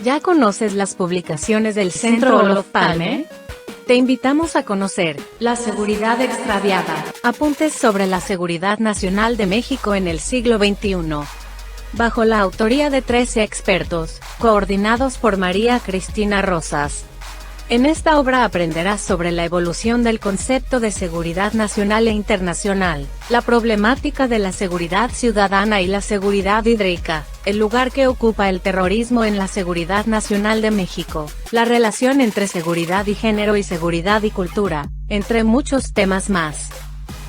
¿Ya conoces las publicaciones del Centro Olof Palme? Te invitamos a conocer La seguridad extraviada, apuntes sobre la seguridad nacional de México en el siglo XXI. Bajo la autoría de 13 expertos, coordinados por María Cristina Rosas. En esta obra aprenderás sobre la evolución del concepto de seguridad nacional e internacional, la problemática de la seguridad ciudadana y la seguridad hídrica, el lugar que ocupa el terrorismo en la seguridad nacional de México, la relación entre seguridad y género y seguridad y cultura, entre muchos temas más.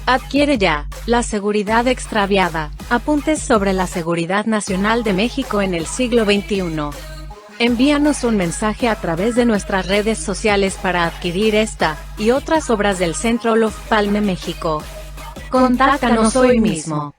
Adquiere ya La seguridad extraviada, apuntes sobre la seguridad nacional de México en el siglo XXI. Envíanos un mensaje a través de nuestras redes sociales para adquirir esta y otras obras del Centro Olof Palme México. Contáctanos hoy mismo.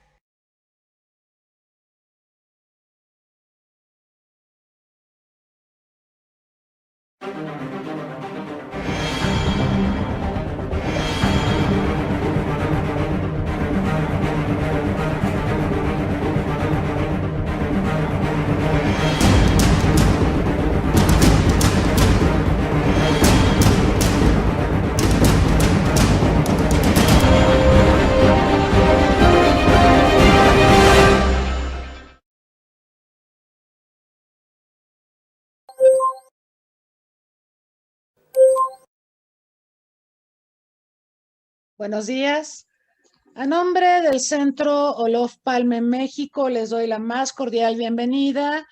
Buenos días. A nombre del Centro Olof Palme México, les doy la más cordial bienvenida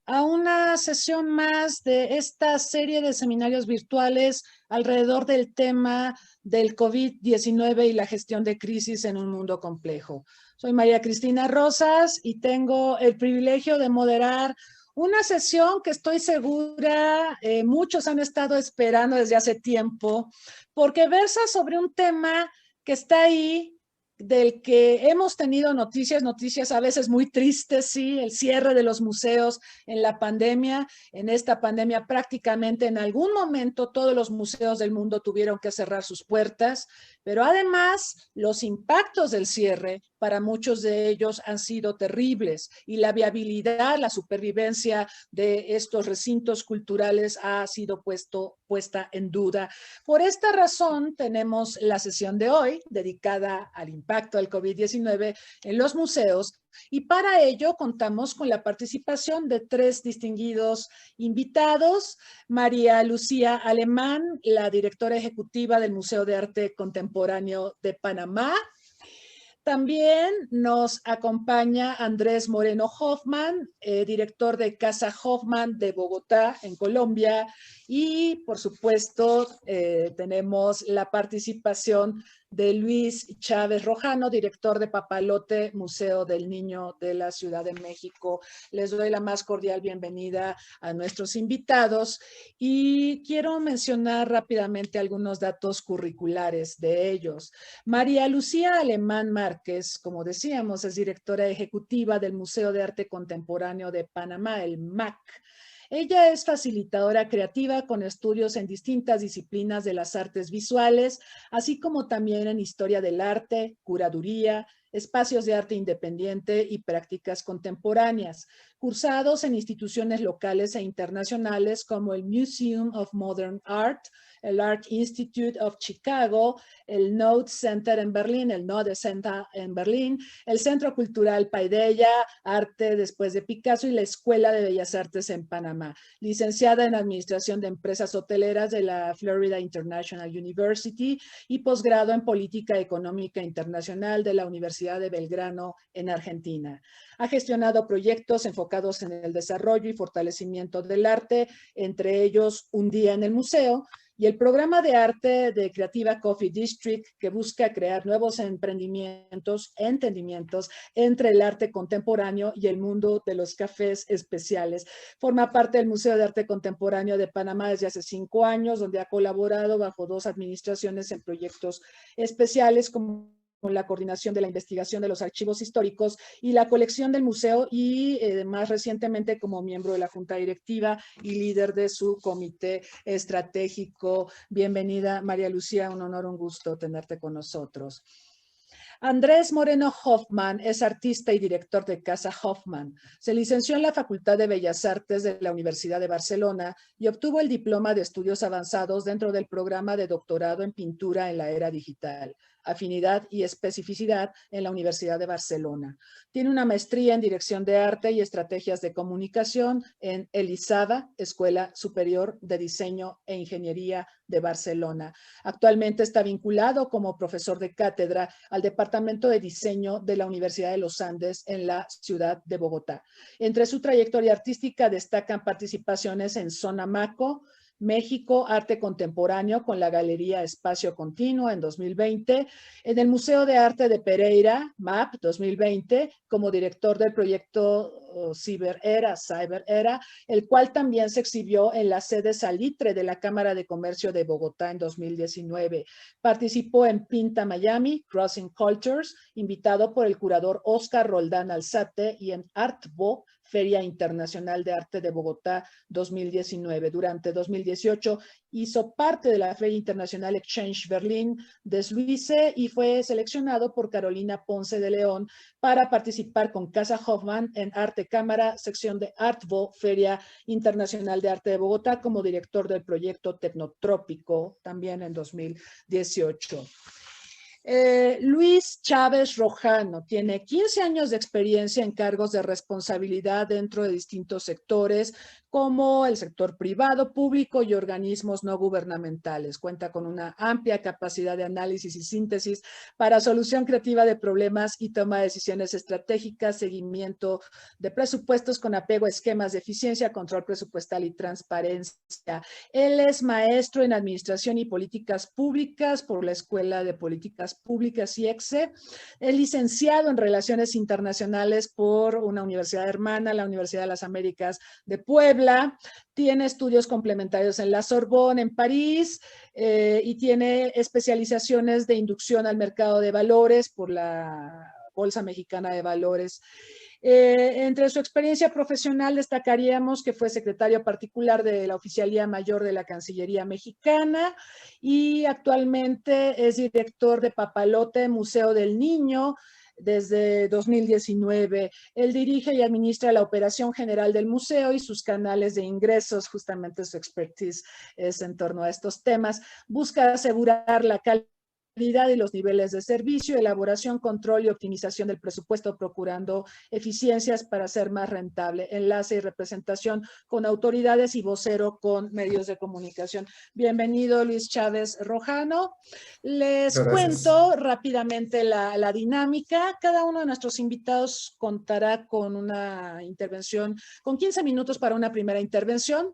a una sesión más de esta serie de seminarios virtuales alrededor del tema del COVID-19 y la gestión de crisis en un mundo complejo. Soy María Cristina Rosas y tengo el privilegio de moderar una sesión que estoy segura muchos han estado esperando desde hace tiempo, porque versa sobre un tema que está ahí, del que hemos tenido noticias a veces muy tristes, sí, el cierre de los museos en la pandemia. En esta pandemia prácticamente en algún momento todos los museos del mundo tuvieron que cerrar sus puertas, pero además los impactos del cierre para muchos de ellos han sido terribles y la viabilidad, la supervivencia de estos recintos culturales ha sido puesta en duda. Por esta razón tenemos la sesión de hoy dedicada al impacto del COVID-19 en los museos, y para ello contamos con la participación de 3 distinguidos invitados: María Lucía Alemán, la directora ejecutiva del Museo de Arte Contemporáneo de Panamá. También nos acompaña Andrés Moreno Hoffman, director de Casa Hoffman de Bogotá, en Colombia. Y, por supuesto, tenemos la participación de Luis Chávez Rojano, director de Papalote, Museo del Niño de la Ciudad de México. Les doy la más cordial bienvenida a nuestros invitados y quiero mencionar rápidamente algunos datos curriculares de ellos. María Lucía Alemán Márquez, como decíamos, es directora ejecutiva del Museo de Arte Contemporáneo de Panamá, el MAC. Ella es facilitadora creativa con estudios en distintas disciplinas de las artes visuales, así como también en historia del arte, curaduría, espacios de arte independiente y prácticas contemporáneas, cursados en instituciones locales e internacionales como el Museum of Modern Art, el Art Institute of Chicago, el Node Center en Berlín, el Node Center en Berlín, el Centro Cultural Paideia, Arte después de Picasso, y la Escuela de Bellas Artes en Panamá. Licenciada en Administración de Empresas Hoteleras de la Florida International University y posgrado en Política Económica Internacional de la Universidad de Belgrano en Argentina. Ha gestionado proyectos enfocados en el desarrollo y fortalecimiento del arte, entre ellos Un Día en el Museo, y el programa de arte de Creativa Coffee District, que busca crear nuevos entendimientos entre el arte contemporáneo y el mundo de los cafés especiales. Forma parte del Museo de Arte Contemporáneo de Panamá desde hace 5 años, donde ha colaborado bajo 2 administraciones en proyectos especiales como la coordinación de la investigación de los archivos históricos y la colección del museo, y más recientemente como miembro de la Junta Directiva y líder de su comité estratégico. Bienvenida, María Lucía, un honor, un gusto tenerte con nosotros. Andrés Moreno Hoffman es artista y director de Casa Hoffman. Se licenció en la Facultad de Bellas Artes de la Universidad de Barcelona y obtuvo el diploma de estudios avanzados dentro del programa de doctorado en pintura en la era digital, afinidad y especificidad en la Universidad de Barcelona. Tiene una maestría en dirección de arte y estrategias de comunicación en ELISADA, Escuela Superior de Diseño e Ingeniería de Barcelona. Actualmente está vinculado como profesor de cátedra al Departamento de Diseño de la Universidad de los Andes en la ciudad de Bogotá. Entre su trayectoria artística destacan participaciones en Sonamaco, México, Arte Contemporáneo con la Galería Espacio Continuo en 2020, en el Museo de Arte de Pereira, MAP 2020, como director del proyecto Cyber Era, el cual también se exhibió en la sede Salitre de la Cámara de Comercio de Bogotá en 2019. Participó en Pinta Miami, Crossing Cultures, invitado por el curador Oscar Roldán Alzate, y en Artbo, Feria Internacional de Arte de Bogotá 2019. Durante 2018 hizo parte de la Feria Internacional Exchange Berlín de Suiza y fue seleccionado por Carolina Ponce de León para participar con Casa Hoffman en Arte Cámara, sección de Artbo, Feria Internacional de Arte de Bogotá, como director del proyecto Tecnotrópico, también en 2018. Luis Chávez Rojano tiene 15 años de experiencia en cargos de responsabilidad dentro de distintos sectores, como el sector privado, público y organismos no gubernamentales. Cuenta con una amplia capacidad de análisis y síntesis para solución creativa de problemas y toma de decisiones estratégicas, seguimiento de presupuestos con apego a esquemas de eficiencia, control presupuestal y transparencia. Él es maestro en Administración y Políticas Públicas por la Escuela de Políticas Públicas IEXE. Es licenciado en Relaciones Internacionales por una universidad hermana, la Universidad de las Américas de Puebla. Tiene estudios complementarios en la Sorbonne, en París, y tiene especializaciones de inducción al mercado de valores por la Bolsa Mexicana de Valores. Entre su experiencia profesional destacaríamos que fue secretario particular de la Oficialía Mayor de la Cancillería Mexicana y actualmente es director de Papalote, Museo del Niño, desde 2019. Él dirige y administra la operación general del museo y sus canales de ingresos. Justamente su expertise es en torno a estos temas. Busca asegurar la calidad y los niveles de servicio, elaboración, control y optimización del presupuesto, procurando eficiencias para ser más rentable, enlace y representación con autoridades y vocero con medios de comunicación. Bienvenido, Luis Chávez Rojano. Les cuento rápidamente la dinámica. Cada uno de nuestros invitados contará con una intervención, con 15 minutos para una primera intervención.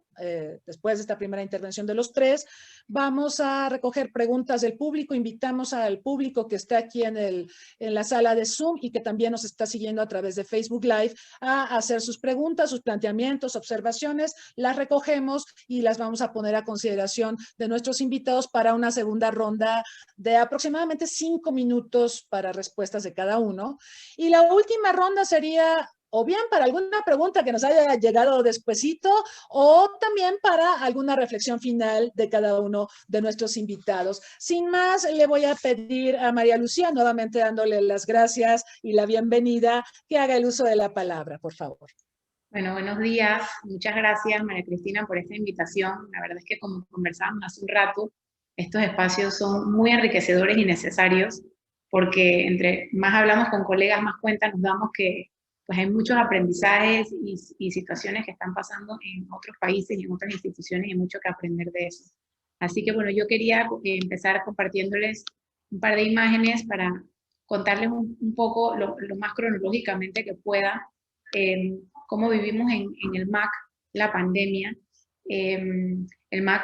Después de esta primera intervención de los tres, vamos a recoger preguntas del público. Invitamos al público que está aquí en la sala de Zoom y que también nos está siguiendo a través de Facebook Live a hacer sus preguntas, sus planteamientos, observaciones. Las recogemos y las vamos a poner a consideración de nuestros invitados para una segunda ronda de aproximadamente 5 minutos para respuestas de cada uno. Y la última ronda sería o bien para alguna pregunta que nos haya llegado despuesito, o también para alguna reflexión final de cada uno de nuestros invitados. Sin más, le voy a pedir a María Lucía, nuevamente dándole las gracias y la bienvenida, que haga el uso de la palabra, por favor. Bueno, buenos días. Muchas gracias, María Cristina, por esta invitación. La verdad es que, como conversábamos hace un rato, estos espacios son muy enriquecedores y necesarios, porque entre más hablamos con colegas, más cuenta nos damos que pues hay muchos aprendizajes y situaciones que están pasando en otros países y en otras instituciones y hay mucho que aprender de eso. Así que bueno, yo quería empezar compartiéndoles un par de imágenes para contarles un poco lo más cronológicamente que pueda cómo vivimos en el MAC la pandemia. El MAC,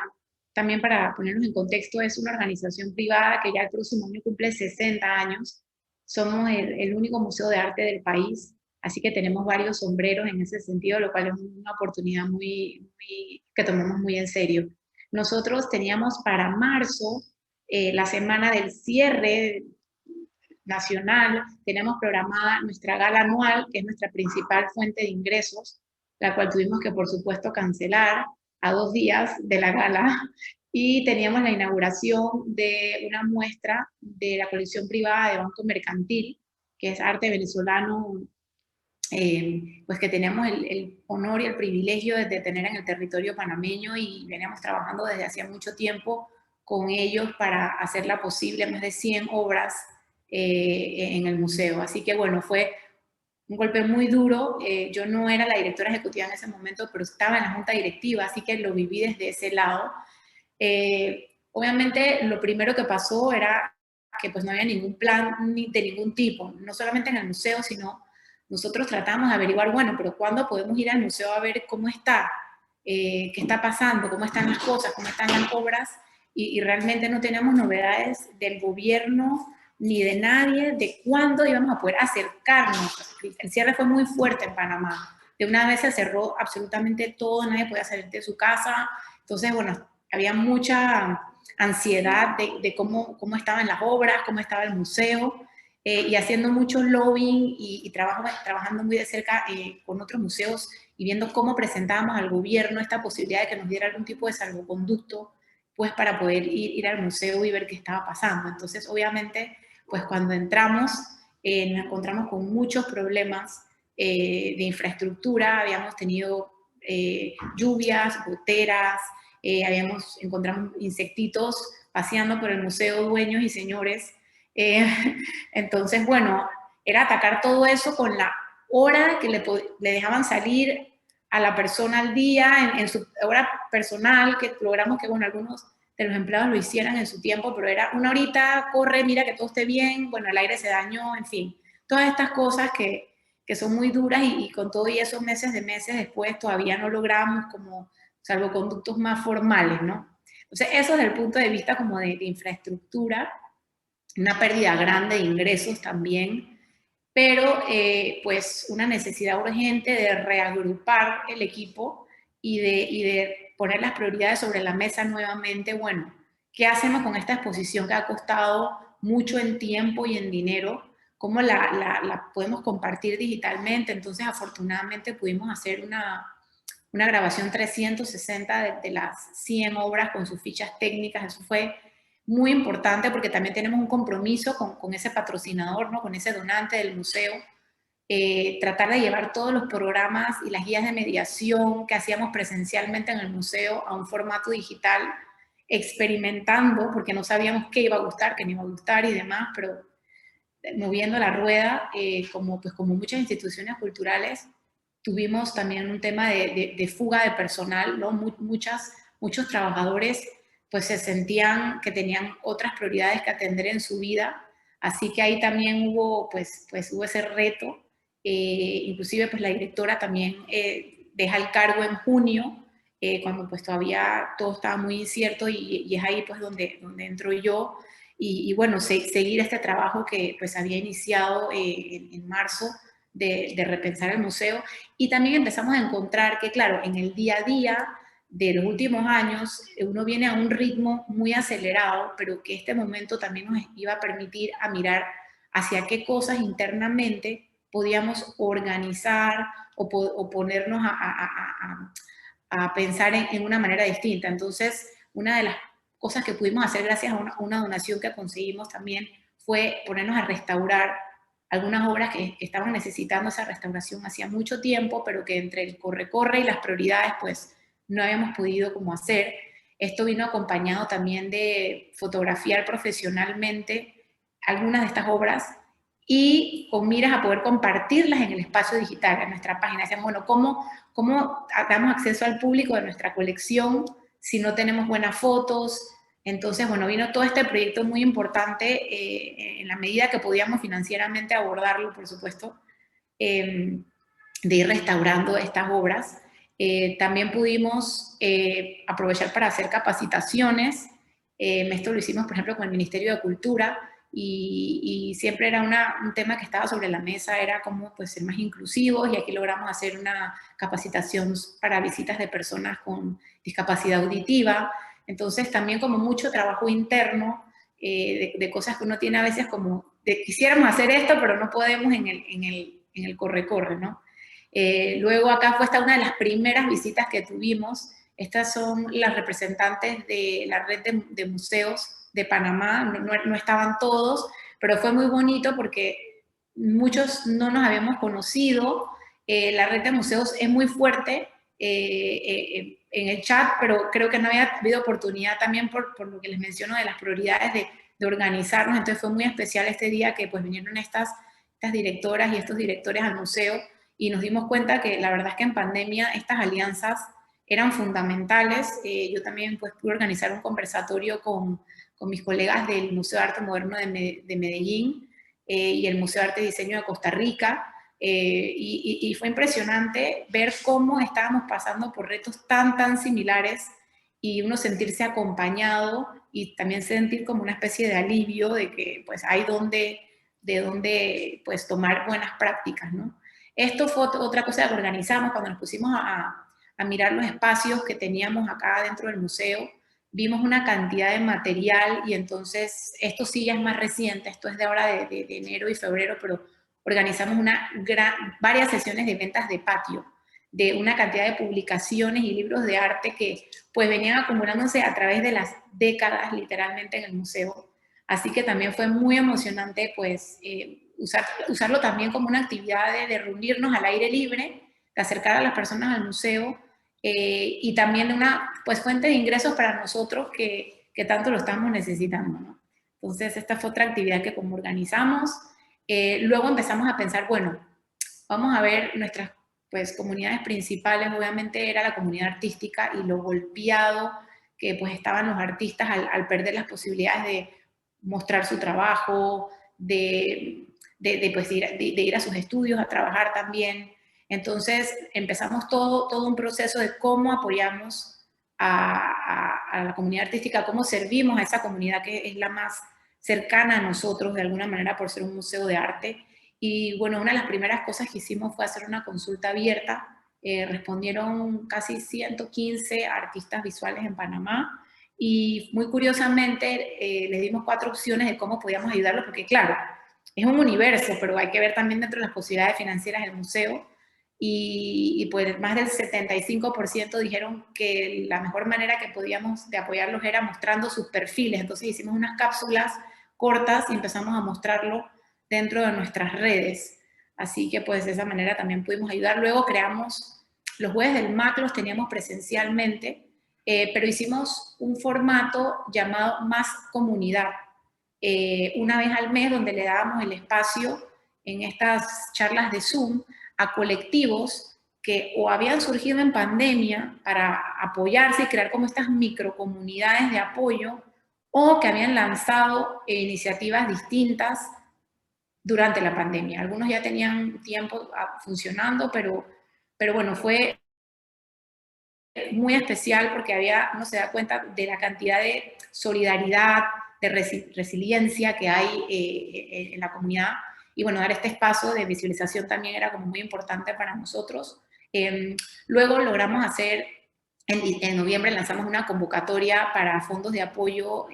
también para ponernos en contexto, es una organización privada que ya el próximo año cumple 60 años. Somos el único museo de arte del país. Así que tenemos varios sombreros en ese sentido, lo cual es una oportunidad que tomamos muy en serio. Nosotros teníamos para marzo, la semana del cierre nacional, tenemos programada nuestra gala anual, que es nuestra principal fuente de ingresos, la cual tuvimos que, por supuesto, cancelar a 2 días de la gala. y teníamos la inauguración de una muestra de la colección privada de Banco Mercantil, que es arte venezolano, pues que teníamos el honor y el privilegio de tener en el territorio panameño, y veníamos trabajando desde hacía mucho tiempo con ellos para hacerla posible, más de 100 obras en el museo. Así que bueno, fue un golpe muy duro. Yo no era la directora ejecutiva en ese momento, pero estaba en la junta directiva, así que lo viví desde ese lado. Obviamente lo primero que pasó era que pues no había ningún plan ni de ningún tipo, no solamente en el museo, sino nosotros tratamos de averiguar, bueno, pero ¿cuándo podemos ir al museo a ver cómo está? ¿Qué está pasando? ¿Cómo están las cosas? ¿Cómo están las obras? Y realmente no teníamos novedades del gobierno ni de nadie de cuándo íbamos a poder acercarnos. El cierre fue muy fuerte en Panamá. De una vez se cerró absolutamente todo, nadie podía salir de su casa. Entonces, bueno, había mucha ansiedad de cómo estaban las obras, cómo estaba el museo, y haciendo mucho lobbying y trabajando muy de cerca con otros museos y viendo cómo presentábamos al gobierno esta posibilidad de que nos diera algún tipo de salvoconducto, pues para poder ir al museo y ver qué estaba pasando. Entonces, obviamente, pues cuando entramos, nos encontramos con muchos problemas de infraestructura. Habíamos tenido lluvias, goteras, encontramos insectitos paseando por el museo, dueños y señores. Eh, entonces, bueno, era atacar todo eso con la hora que le dejaban salir a la persona al día, en su hora personal, que logramos que, bueno, algunos de los empleados lo hicieran en su tiempo, pero era una horita, corre, mira que todo esté bien, bueno, el aire se dañó, en fin, todas estas cosas que son muy duras, y con todo y esos meses después todavía no logramos como salvoconductos más formales, ¿no? Entonces, eso desde el punto de vista como de infraestructura, una pérdida grande de ingresos también, pero pues una necesidad urgente de reagrupar el equipo y de poner las prioridades sobre la mesa nuevamente. Bueno, ¿qué hacemos con esta exposición que ha costado mucho en tiempo y en dinero? ¿Cómo la podemos compartir digitalmente? Entonces, afortunadamente pudimos hacer una grabación 360 de las 100 obras con sus fichas técnicas. Eso fue muy importante porque también tenemos un compromiso con ese patrocinador, ¿no? Con ese donante del museo. Tratar de llevar todos los programas y las guías de mediación que hacíamos presencialmente en el museo a un formato digital, experimentando, porque no sabíamos qué iba a gustar, qué no iba a gustar y demás, pero moviendo la rueda, como muchas instituciones culturales, tuvimos también un tema de fuga de personal, ¿no? Muchos trabajadores pues se sentían que tenían otras prioridades que atender en su vida, así que ahí también hubo ese reto. Inclusive pues la directora también deja el cargo en junio, cuando pues todavía todo estaba muy incierto, y es ahí pues donde entro yo, y bueno, seguir este trabajo que pues había iniciado en marzo de repensar el museo. Y también empezamos a encontrar que, claro, en el día a día de los últimos años, uno viene a un ritmo muy acelerado, pero que este momento también nos iba a permitir a mirar hacia qué cosas internamente podíamos organizar o ponernos a pensar en una manera distinta. Entonces, una de las cosas que pudimos hacer gracias a una donación que conseguimos también fue ponernos a restaurar algunas obras que estaban necesitando esa restauración hacía mucho tiempo, pero que entre el corre-corre y las prioridades pues no habíamos podido como hacer. Esto vino acompañado también de fotografiar profesionalmente algunas de estas obras y con miras a poder compartirlas en el espacio digital, en nuestra página. Decían, bueno, ¿cómo damos acceso al público de nuestra colección si no tenemos buenas fotos? Entonces, bueno, vino todo este proyecto muy importante, en la medida que podíamos financieramente abordarlo, por supuesto, de ir restaurando estas obras. También pudimos aprovechar para hacer capacitaciones. Esto lo hicimos, por ejemplo, con el Ministerio de Cultura, y siempre era un tema que estaba sobre la mesa, era cómo pues, ser más inclusivos, y aquí logramos hacer una capacitación para visitas de personas con discapacidad auditiva. Entonces también como mucho trabajo interno, de cosas que uno tiene a veces como, quisiéramos hacer esto, pero no podemos en el corre-corre, ¿no? Luego acá fue esta una de las primeras visitas que tuvimos Estas son las representantes de la red de museos de Panamá, no estaban todos, pero fue muy bonito porque muchos no nos habíamos conocido. La red de museos es muy fuerte en el chat, pero creo que no había habido oportunidad también por lo que les menciono de las prioridades de organizarnos. Entonces fue muy especial este día que pues vinieron estas directoras y estos directores al museo y nos dimos cuenta que la verdad es que en pandemia estas alianzas eran fundamentales. Yo también pues pude organizar un conversatorio con mis colegas del Museo de Arte Moderno de Medellín y el Museo de Arte y Diseño de Costa Rica, y fue impresionante ver cómo estábamos pasando por retos tan similares y uno sentirse acompañado y también sentir como una especie de alivio de que pues hay de donde pues tomar buenas prácticas, ¿no? Esto fue otra cosa que organizamos cuando nos pusimos a mirar los espacios que teníamos acá dentro del museo. Vimos una cantidad de material y entonces esto sí ya es más reciente, esto es de ahora de enero y febrero, pero organizamos varias sesiones de ventas de patio, de una cantidad de publicaciones y libros de arte que pues venían acumulándose a través de las décadas literalmente en el museo. Así que también fue muy emocionante pues usarlo también como una actividad de reunirnos al aire libre, de acercar a las personas al museo, y también una pues, fuente de ingresos para nosotros que tanto lo estamos necesitando, ¿no? Entonces esta fue otra actividad que como organizamos. Luego empezamos a pensar, bueno, vamos a ver nuestras pues, comunidades principales. Obviamente era la comunidad artística y lo golpeado que pues estaban los artistas al perder las posibilidades de mostrar su trabajo, pues, de ir a sus estudios, a trabajar también. Entonces empezamos todo un proceso de cómo apoyamos a la comunidad artística, cómo servimos a esa comunidad que es la más cercana a nosotros de alguna manera por ser un museo de arte. Y bueno, una de las primeras cosas que hicimos fue hacer una consulta abierta. Respondieron casi 115 artistas visuales en Panamá y muy curiosamente les dimos 4 opciones de cómo podíamos ayudarlos, porque claro, es un universo, pero hay que ver también dentro de las posibilidades financieras del museo. Y pues más del 75% dijeron que la mejor manera que podíamos de apoyarlos era mostrando sus perfiles. Entonces hicimos unas cápsulas cortas y empezamos a mostrarlo dentro de nuestras redes. Así que pues de esa manera también pudimos ayudar. Luego creamos, los jueves del MAC los teníamos presencialmente, pero hicimos un formato llamado Más Comunidad, una vez al mes, donde le dábamos el espacio en estas charlas de Zoom a colectivos que o habían surgido en pandemia para apoyarse y crear como estas microcomunidades de apoyo, o que habían lanzado iniciativas distintas durante la pandemia. Algunos ya tenían tiempo funcionando, pero bueno, fue muy especial porque uno se da cuenta de la cantidad de solidaridad, de resiliencia que hay en la comunidad. Y bueno, dar este espacio de visualización también era como muy importante para nosotros. Luego logramos hacer, en noviembre lanzamos una convocatoria para fondos de apoyo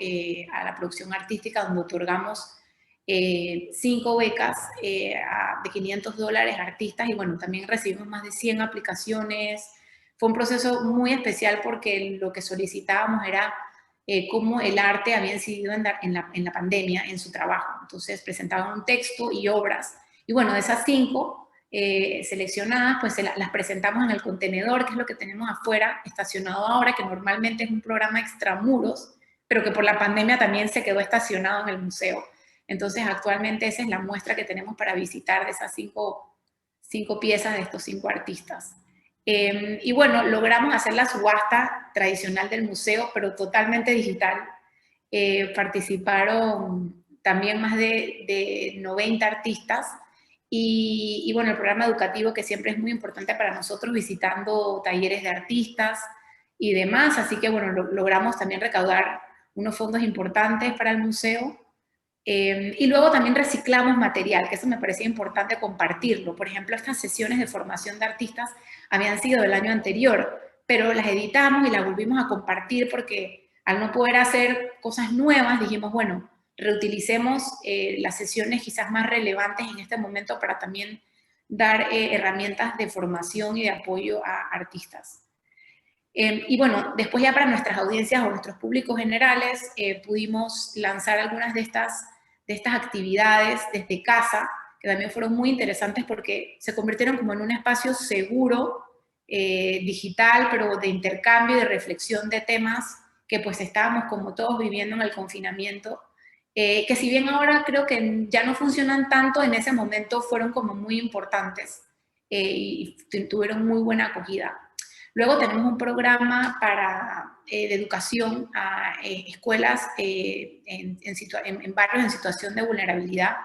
a la producción artística, donde otorgamos 5 becas de $500 a artistas, y bueno, también recibimos más de 100 aplicaciones. Fue un proceso muy especial porque lo que solicitábamos era cómo el arte había incidido en la pandemia en su trabajo. Entonces presentaban un texto y obras. Y bueno, de esas 5 seleccionadas, pues las presentamos en el contenedor, que es lo que tenemos afuera, estacionado ahora, que normalmente es un programa extramuros, pero que por la pandemia también se quedó estacionado en el museo. Entonces actualmente esa es la muestra que tenemos para visitar de esas 5 piezas de estos 5 artistas. Y bueno, logramos hacer la subasta tradicional del museo, pero totalmente digital. Participaron también más de 90 artistas y bueno, el programa educativo, que siempre es muy importante para nosotros, visitando talleres de artistas y demás. Así que bueno, logramos también recaudar unos fondos importantes para el museo. Y luego también reciclamos material, que eso me parecía importante compartirlo. Por ejemplo, estas sesiones de formación de artistas habían sido del año anterior, pero las editamos y las volvimos a compartir porque al no poder hacer cosas nuevas, dijimos, bueno, reutilicemos las sesiones quizás más relevantes en este momento para también dar herramientas de formación y de apoyo a artistas. Y bueno, después ya para nuestras audiencias o nuestros públicos generales, pudimos lanzar algunas de estas actividades desde casa, que también fueron muy interesantes porque se convirtieron como en un espacio seguro, digital, pero de intercambio y de reflexión de temas que pues estábamos como todos viviendo en el confinamiento, que si bien ahora creo que ya no funcionan tanto, en ese momento fueron como muy importantes y tuvieron muy buena acogida. Luego tenemos un programa de educación a escuelas en barrios en situación de vulnerabilidad,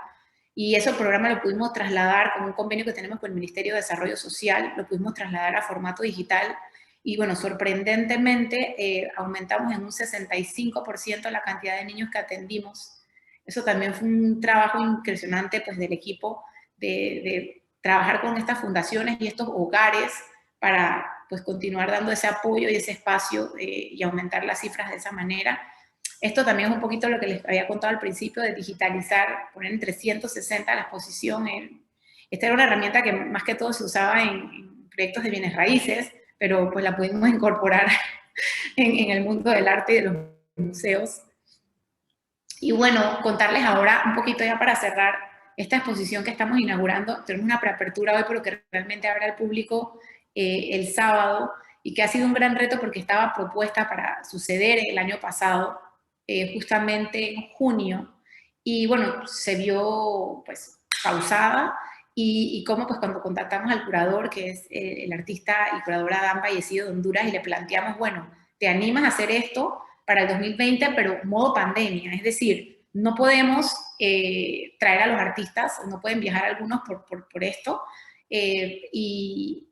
y ese programa lo pudimos trasladar con un convenio que tenemos con el Ministerio de Desarrollo Social, lo pudimos trasladar a formato digital, y bueno, sorprendentemente aumentamos en un 65% la cantidad de niños que atendimos. Eso también fue un trabajo impresionante pues, del equipo de trabajar con estas fundaciones y estos hogares para pues, continuar dando ese apoyo y ese espacio y aumentar las cifras de esa manera. Esto también es un poquito lo que les había contado al principio, de digitalizar, poner en 360 la exposición. Esta era una herramienta que más que todo se usaba en proyectos de bienes raíces, pero pues la pudimos incorporar en el mundo del arte y de los museos. Y bueno, contarles ahora un poquito ya para cerrar esta exposición que estamos inaugurando. Tenemos una preapertura hoy, pero que realmente abre al público el sábado, y que ha sido un gran reto porque estaba propuesta para suceder el año pasado, justamente en junio, y bueno, se vio pues pausada, y como pues cuando contactamos al curador, que es el artista y curador Adán Vallecido de Honduras, y le planteamos, bueno, ¿te animas a hacer esto para el 2020, pero modo pandemia? Es decir, no podemos traer a los artistas, no pueden viajar algunos por esto, y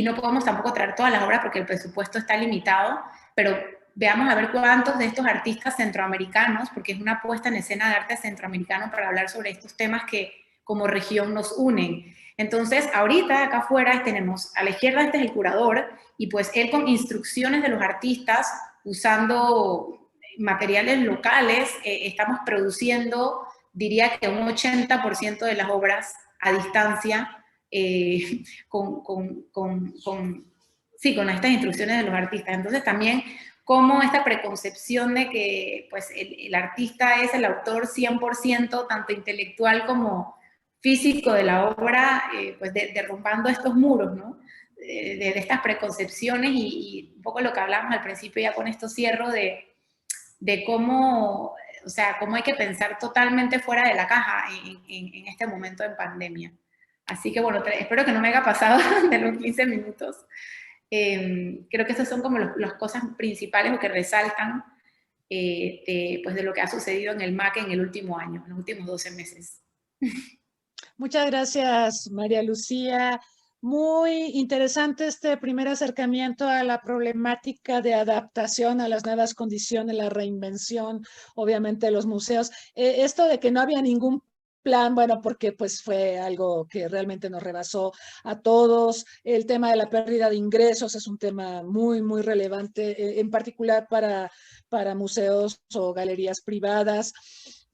no podemos tampoco traer todas las obras porque el presupuesto está limitado, pero veamos a ver cuántos de estos artistas centroamericanos, porque es una puesta en escena de arte centroamericano para hablar sobre estos temas que como región nos unen. Entonces, ahorita acá afuera tenemos, a la izquierda este es el curador, y pues él con instrucciones de los artistas, usando materiales locales, estamos produciendo, diría que un 80% de las obras a distancia, con estas instrucciones de los artistas. Entonces también como esta preconcepción de que pues, el artista es el autor 100%, tanto intelectual como físico de la obra, pues derrumbando estos muros, ¿no? De estas preconcepciones, y un poco lo que hablábamos al principio, ya con esto cierro, de cómo, o sea, cómo hay que pensar totalmente fuera de la caja en este momento de pandemia. Así que bueno, espero que no me haya pasado de los 15 minutos. Creo que esas son como las cosas principales o que resaltan pues de lo que ha sucedido en el MAC en el último año, en los últimos 12 meses. Muchas gracias, María Lucía. Muy interesante este primer acercamiento a la problemática de adaptación a las nuevas condiciones, la reinvención, obviamente, de los museos. Esto de que no había ningún plan, bueno, porque pues fue algo que realmente nos rebasó a todos. El tema de la pérdida de ingresos es un tema muy, muy relevante, en particular para museos o galerías privadas.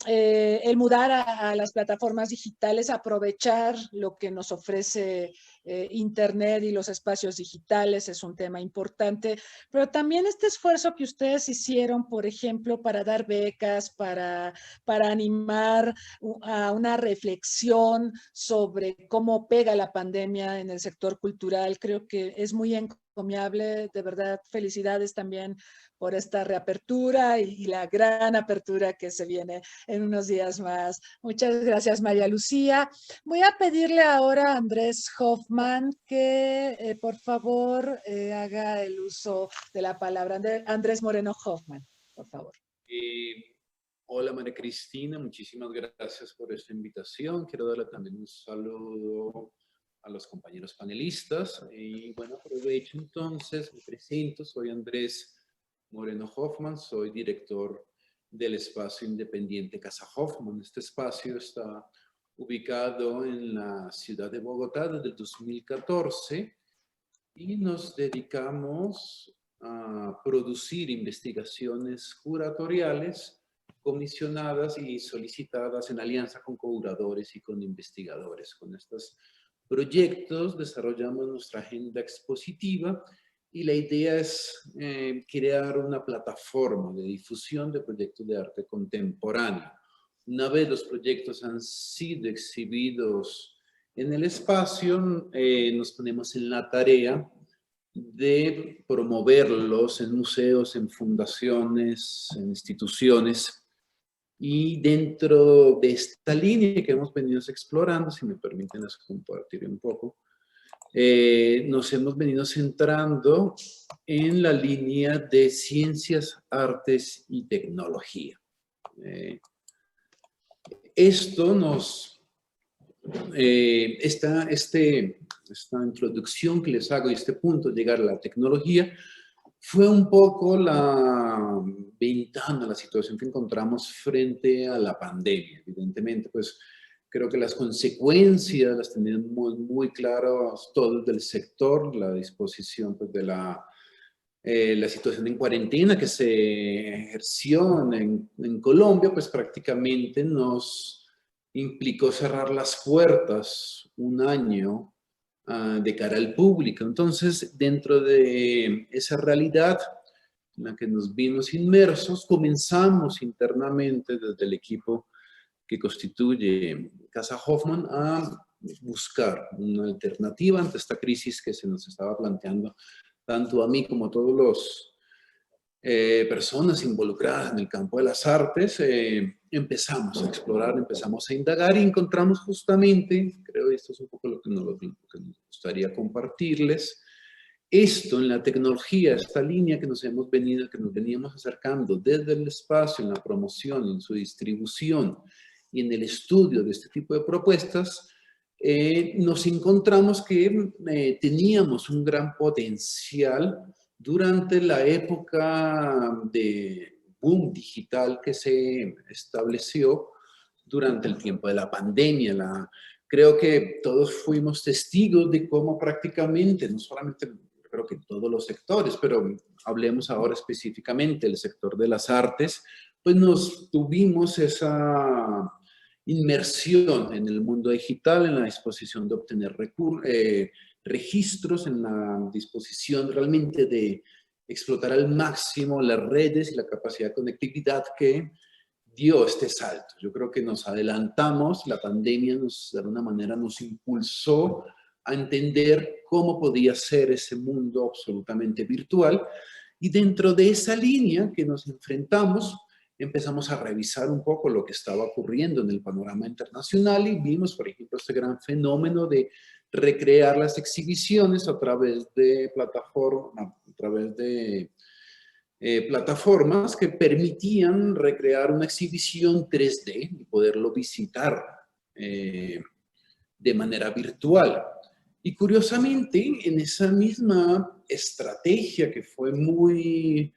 El mudar a las plataformas digitales, aprovechar lo que nos ofrece Internet y los espacios digitales es un tema importante, pero también este esfuerzo que ustedes hicieron, por ejemplo, para dar becas, para animar a una reflexión sobre cómo pega la pandemia en el sector cultural, creo que es muy encomiable. De verdad, felicidades también por esta reapertura y la gran apertura que se viene en unos días más. Muchas gracias, María Lucía. Voy a pedirle ahora a Andrés Hoffman que por favor haga el uso de la palabra. Andrés Moreno Hoffman, por favor. Hola María Cristina, muchísimas gracias por esta invitación. Quiero darle también un saludo a los compañeros panelistas. Y bueno, aprovecho entonces, me presento, soy Andrés Moreno Hoffman, soy director del espacio independiente Casa Hoffman. Este espacio está ubicado en la ciudad de Bogotá desde el 2014 y nos dedicamos a producir investigaciones curatoriales comisionadas y solicitadas en alianza con curadores y con investigadores. Con estos proyectos desarrollamos nuestra agenda expositiva y la idea es crear una plataforma de difusión de proyectos de arte contemporáneo. Una vez los proyectos han sido exhibidos en el espacio, nos ponemos en la tarea de promoverlos en museos, en fundaciones, en instituciones. Y dentro de esta línea que hemos venido explorando, si me permiten compartir un poco, nos hemos venido centrando en la línea de ciencias, artes y tecnología. Esto nos, esta introducción que les hago y este punto, llegar a la tecnología, fue un poco la ventana, la situación que encontramos frente a la pandemia. Evidentemente, pues creo que las consecuencias las tenemos muy claras todos del sector, la disposición pues, de la situación en cuarentena que se ejerció en Colombia, pues prácticamente nos implicó cerrar las puertas un año de cara al público. Entonces, dentro de esa realidad en la que nos vimos inmersos, comenzamos internamente desde el equipo que constituye Casa Hoffman a buscar una alternativa ante esta crisis que se nos estaba planteando tanto a mí como a todos los personas involucradas en el campo de las artes. Empezamos a explorar, empezamos a indagar y encontramos justamente, creo que esto es un poco lo que nos gustaría compartirles, esto en la tecnología, esta línea que nos veníamos acercando desde el espacio, en la promoción, en su distribución y en el estudio de este tipo de propuestas, nos encontramos que teníamos un gran potencial durante la época de boom digital que se estableció durante el tiempo de la pandemia. Creo que todos fuimos testigos de cómo prácticamente, no solamente creo que en todos los sectores, pero hablemos ahora específicamente del sector de las artes, pues nos tuvimos esa inmersión en el mundo digital, en la disposición de obtener registros, en la disposición realmente de explotar al máximo las redes y la capacidad de conectividad que dio este salto. Yo creo que nos adelantamos, la pandemia de alguna manera nos impulsó a entender cómo podía ser ese mundo absolutamente virtual, y dentro de esa línea que nos enfrentamos, empezamos a revisar un poco lo que estaba ocurriendo en el panorama internacional y vimos, por ejemplo, este gran fenómeno de recrear las exhibiciones a través de plataformas que permitían recrear una exhibición 3D y poderlo visitar de manera virtual. Y curiosamente, en esa misma estrategia que fue muy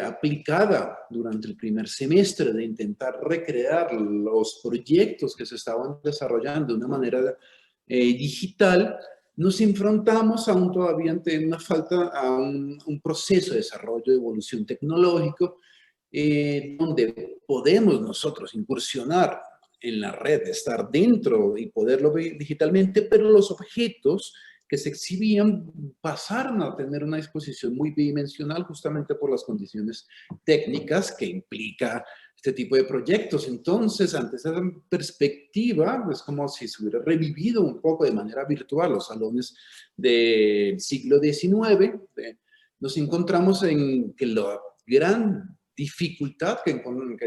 aplicada durante el primer semestre de intentar recrear los proyectos que se estaban desarrollando de una manera digital, nos enfrentamos aún todavía ante una falta, a un proceso de desarrollo, de evolución tecnológico, donde podemos nosotros incursionar en la red, estar dentro y poderlo ver digitalmente, pero los objetos que se exhibían pasaron a tener una disposición muy bidimensional justamente por las condiciones técnicas que implica este tipo de proyectos. Entonces, ante esa perspectiva, es como si se hubiera revivido un poco de manera virtual los salones del siglo XIX. Nos encontramos en que la gran dificultad que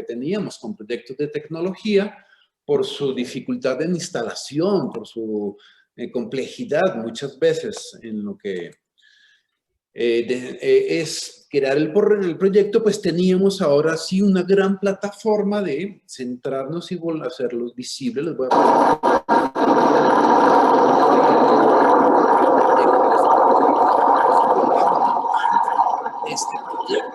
teníamos con proyectos de tecnología, por su dificultad en instalación, por su complejidad muchas veces en lo que es crear el proyecto, pues teníamos ahora sí una gran plataforma de centrarnos y hacerlos visibles. Les voy a este proyecto.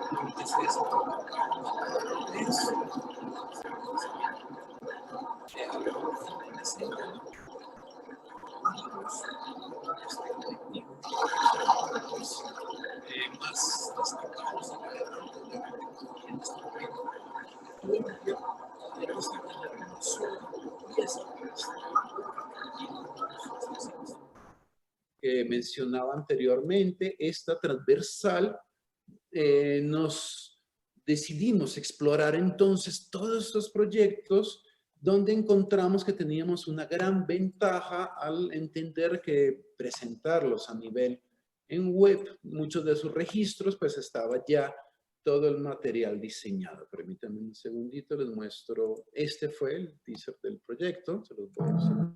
que mencionaba anteriormente, esta transversal, nos decidimos explorar entonces todos estos proyectos donde encontramos que teníamos una gran ventaja al entender que presentarlos a nivel en web, muchos de sus registros, pues estaba ya todo el material diseñado. Permítanme un segundito, les muestro. Este fue el teaser del proyecto. Se los voy a enseñar.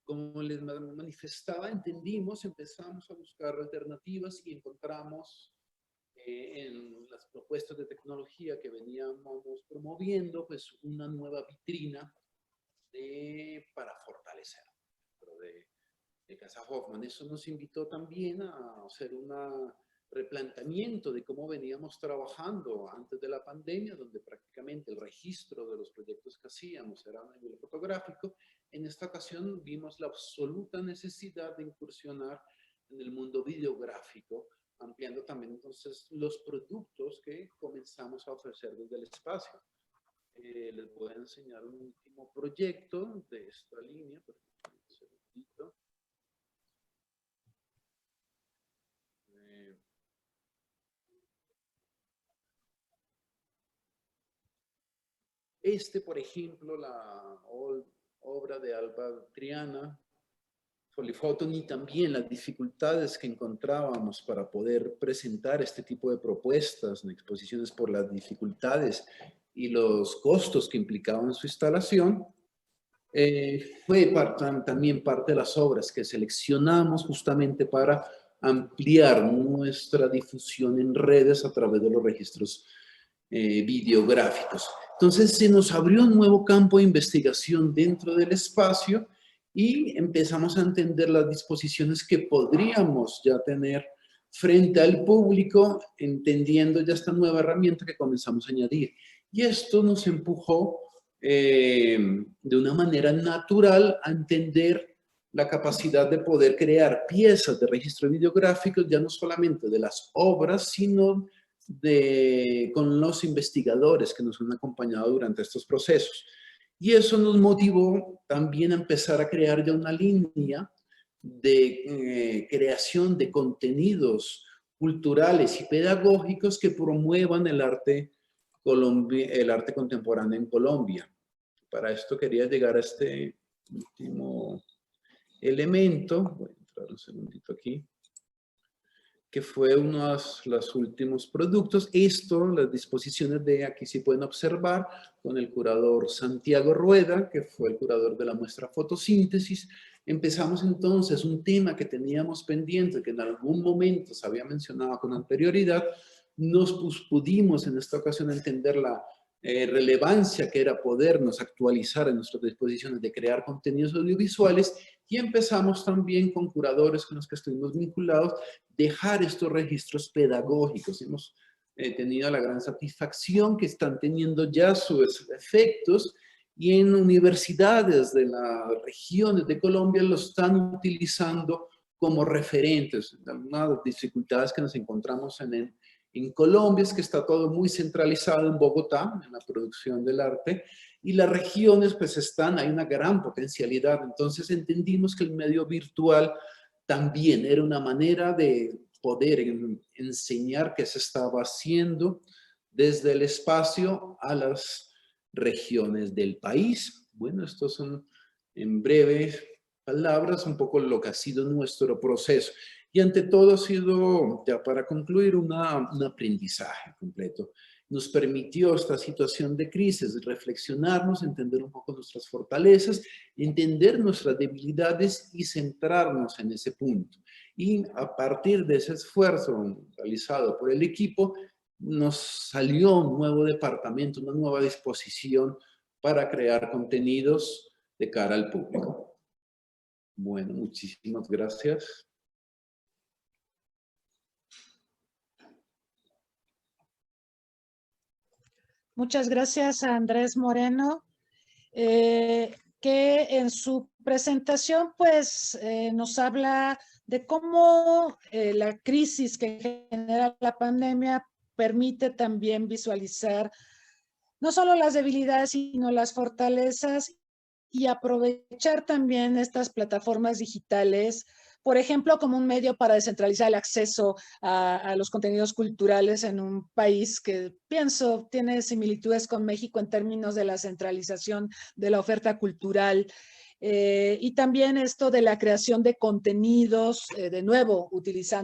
Como les manifestaba, empezamos a buscar alternativas y encontramos en las propuestas de tecnología que veníamos promoviendo, pues una nueva vitrina para fortalecer dentro de Casa Hoffman. Eso nos invitó también a hacer un replanteamiento de cómo veníamos trabajando antes de la pandemia, donde prácticamente el registro de los proyectos que hacíamos era a nivel fotográfico. En esta ocasión vimos la absoluta necesidad de incursionar en el mundo videográfico, ampliando también entonces los productos que comenzamos a ofrecer desde el espacio. Les voy a enseñar un último proyecto de esta línea. Un segundito. Por ejemplo, la obra de Alba Triana, Folifotony, y también las dificultades que encontrábamos para poder presentar este tipo de propuestas en exposiciones por las dificultades y los costos que implicaban su instalación, fue también parte de las obras que seleccionamos justamente para ampliar nuestra difusión en redes a través de los registros videográficos. Entonces se nos abrió un nuevo campo de investigación dentro del espacio y empezamos a entender las disposiciones que podríamos ya tener frente al público, entendiendo ya esta nueva herramienta que comenzamos a añadir. Y esto nos empujó de una manera natural a entender la capacidad de poder crear piezas de registro videográfico, ya no solamente de las obras, sino con los investigadores que nos han acompañado durante estos procesos. Y eso nos motivó también a empezar a crear ya una línea de creación de contenidos culturales y pedagógicos que promuevan el arte contemporáneo en Colombia. Para esto quería llegar a este último elemento. Voy a entrar un segundito aquí, que fue uno de los últimos productos. Las disposiciones de aquí sí pueden observar con el curador Santiago Rueda, que fue el curador de la muestra Fotosíntesis. Empezamos entonces un tema que teníamos pendiente, que en algún momento se había mencionado con anterioridad. Pudimos en esta ocasión entender la relevancia que era podernos actualizar en nuestras disposiciones de crear contenidos audiovisuales, y empezamos también con curadores con los que estuvimos vinculados, dejar estos registros pedagógicos. Hemos tenido la gran satisfacción que están teniendo ya sus efectos, y en universidades de las regiones de Colombia lo están utilizando como referentes. Una de las dificultades que nos encontramos en Colombia es que está todo muy centralizado en Bogotá, en la producción del arte, y las regiones pues hay una gran potencialidad. Entonces entendimos que el medio virtual también era una manera de poder enseñar qué se estaba haciendo desde el espacio a las regiones del país. Bueno, estos son en breve palabras un poco lo que ha sido nuestro proceso. Y ante todo ha sido, ya para concluir, un aprendizaje completo. Nos permitió esta situación de crisis reflexionarnos, entender un poco nuestras fortalezas, entender nuestras debilidades y centrarnos en ese punto. Y a partir de ese esfuerzo realizado por el equipo, nos salió un nuevo departamento, una nueva disposición para crear contenidos de cara al público. Bueno, muchísimas gracias. Muchas gracias a Andrés Moreno, que en su presentación pues nos habla de cómo la crisis que genera la pandemia permite también visualizar no solo las debilidades, sino las fortalezas y aprovechar también estas plataformas digitales, por ejemplo, como un medio para descentralizar el acceso a los contenidos culturales en un país que, pienso, tiene similitudes con México en términos de la centralización de la oferta cultural. Y también esto de la creación de contenidos, de nuevo,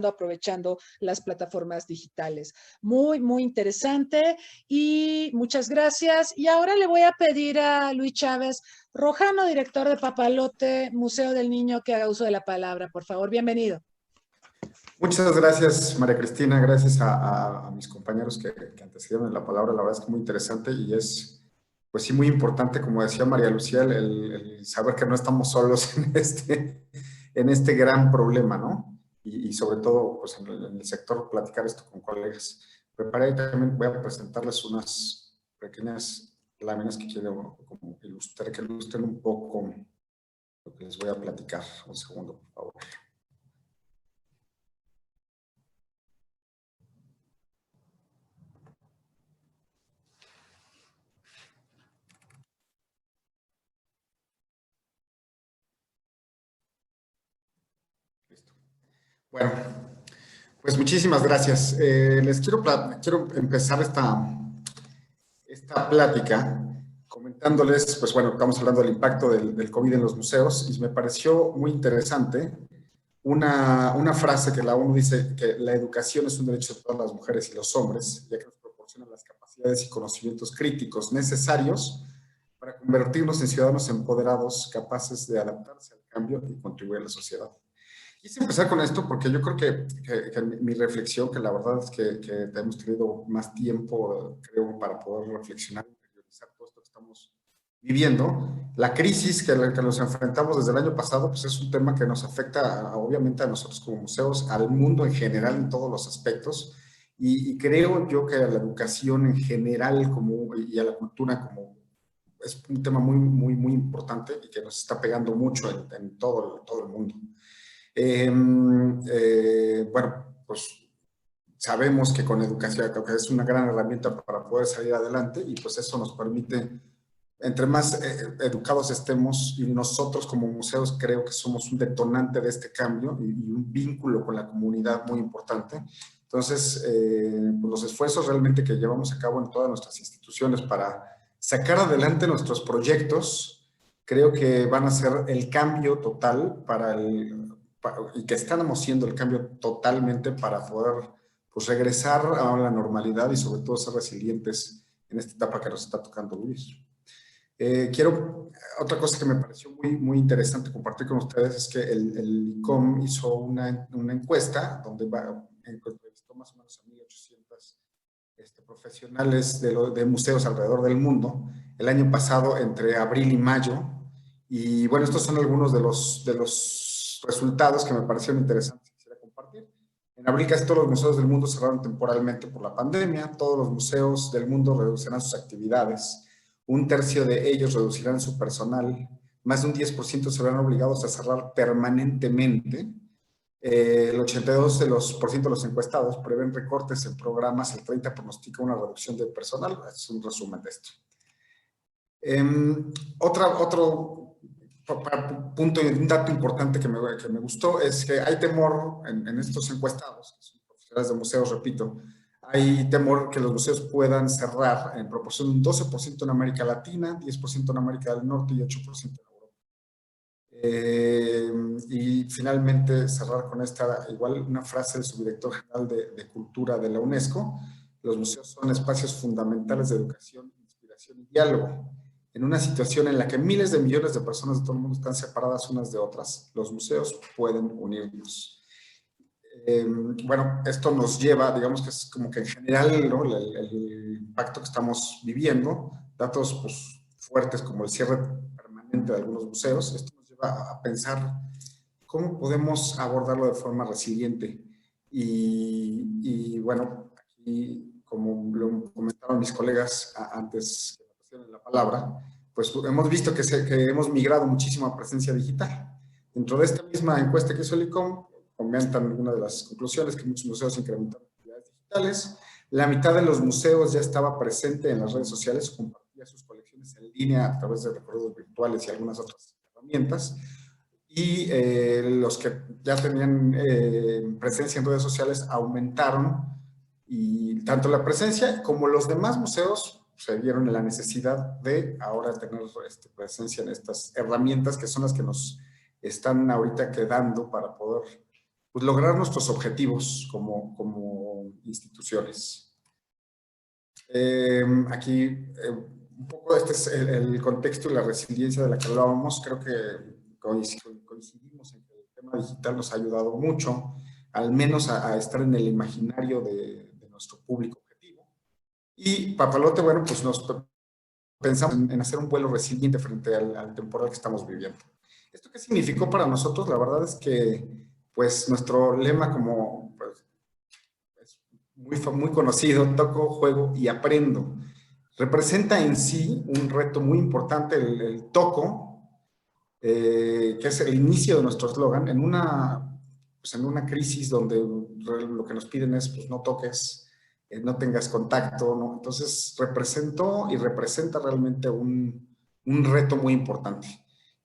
aprovechando las plataformas digitales. Muy, muy interesante y muchas gracias. Y ahora le voy a pedir a Luis Chávez Rojano, director de Papalote, Museo del Niño, que haga uso de la palabra. Por favor, bienvenido. Muchas gracias, María Cristina. Gracias a mis compañeros que antecedieron en la palabra. La verdad es que muy interesante y es, pues sí, muy importante, como decía María Lucía, el saber que no estamos solos en este gran problema, ¿no? Y sobre todo, pues en el sector, platicar esto con colegas. Preparé y también voy a presentarles unas pequeñas láminas que quiero como ilustrar, que ilustren un poco lo que les voy a platicar. Un segundo, por favor. Listo. Bueno, pues muchísimas gracias. Les quiero empezar esta plática comentándoles, pues bueno, estamos hablando del impacto del COVID en los museos y me pareció muy interesante una frase que la ONU dice que la educación es un derecho de todas las mujeres y los hombres, ya que nos proporciona las capacidades y conocimientos críticos necesarios para convertirnos en ciudadanos empoderados, capaces de adaptarse al cambio y contribuir a la sociedad. Quise empezar con esto porque yo creo que mi reflexión, que la verdad es que hemos tenido más tiempo, creo, para poder reflexionar y priorizar todo esto que estamos viviendo. La crisis que nos enfrentamos desde el año pasado, pues es un tema que nos afecta obviamente a nosotros como museos, al mundo en general en todos los aspectos. Y creo yo que a la educación en general y a la cultura como es un tema muy, muy, muy importante y que nos está pegando mucho en todo el mundo. Bueno, pues sabemos que con educación que es una gran herramienta para poder salir adelante y pues eso nos permite, entre más educados estemos y nosotros como museos creo que somos un detonante de este cambio y un vínculo con la comunidad muy importante. Entonces, pues los esfuerzos realmente que llevamos a cabo en todas nuestras instituciones para sacar adelante nuestros proyectos, creo que van a ser el cambio total y que estamos siendo el cambio totalmente para poder pues, regresar a la normalidad y sobre todo ser resilientes en esta etapa que nos está tocando vivir. Otra cosa que me pareció muy, muy interesante compartir con ustedes es que el ICOM hizo una encuesta donde entrevistó más o menos a 1,800 profesionales de museos alrededor del mundo el año pasado entre abril y mayo. Y bueno, estos son algunos de los resultados que me parecieron interesantes que quisiera compartir. En abril casi todos los museos del mundo cerraron temporalmente por la pandemia. Todos los museos del mundo reducirán sus actividades. Un tercio de ellos reducirán su personal. Más de un 10% se verán obligados a cerrar permanentemente. El 82% de los encuestados prevén recortes en programas. El 30% pronostica una reducción de personal. Es un resumen de esto. Otro punto y un dato importante que me gustó es que hay temor en estos encuestados, que son profesionales de museos, repito, hay temor que los museos puedan cerrar en proporción de un 12% en América Latina, 10% en América del Norte y 8% en Y finalmente cerrar con esta, igual una frase del subdirector general de Cultura de la UNESCO: los museos son espacios fundamentales de educación, inspiración y diálogo. En una situación en la que miles de millones de personas de todo el mundo están separadas unas de otras, los museos pueden unirnos. Bueno, esto nos lleva, digamos que es como que en general, ¿no?, el impacto que estamos viviendo, datos pues, fuertes como el cierre permanente de algunos museos, esto nos lleva a pensar cómo podemos abordarlo de forma resiliente. Y bueno, aquí, como lo comentaron mis colegas antes que me pusieron la palabra, pues hemos visto que hemos migrado muchísimo a presencia digital. Dentro de esta misma encuesta que hizo el ICOM, comentan algunas de las conclusiones, que muchos museos incrementaron actividades digitales, la mitad de los museos ya estaba presente en las redes sociales, compartía sus colecciones en línea a través de recorridos virtuales y algunas otras herramientas, y los que ya tenían presencia en redes sociales aumentaron, y tanto la presencia como los demás museos se vieron en la necesidad de ahora tener presencia en estas herramientas que son las que nos están ahorita quedando para poder pues, lograr nuestros objetivos como instituciones. Aquí un poco este es el contexto y la resiliencia de la que hablábamos. Creo que coincidimos en que el tema digital nos ha ayudado mucho, al menos a estar en el imaginario de nuestro público objetivo. Y Papalote, bueno, pues nos pensamos en hacer un vuelo resiliente frente al temporal que estamos viviendo. ¿Esto qué significó para nosotros? La verdad es que pues nuestro lema, como pues, es muy conocido, toco, juego y aprendo, representa en sí un reto muy importante. El toco, que es el inicio de nuestro eslogan, en una crisis donde lo que nos piden es pues, no toques, no tengas contacto, ¿no? Entonces representó y representa realmente un reto muy importante.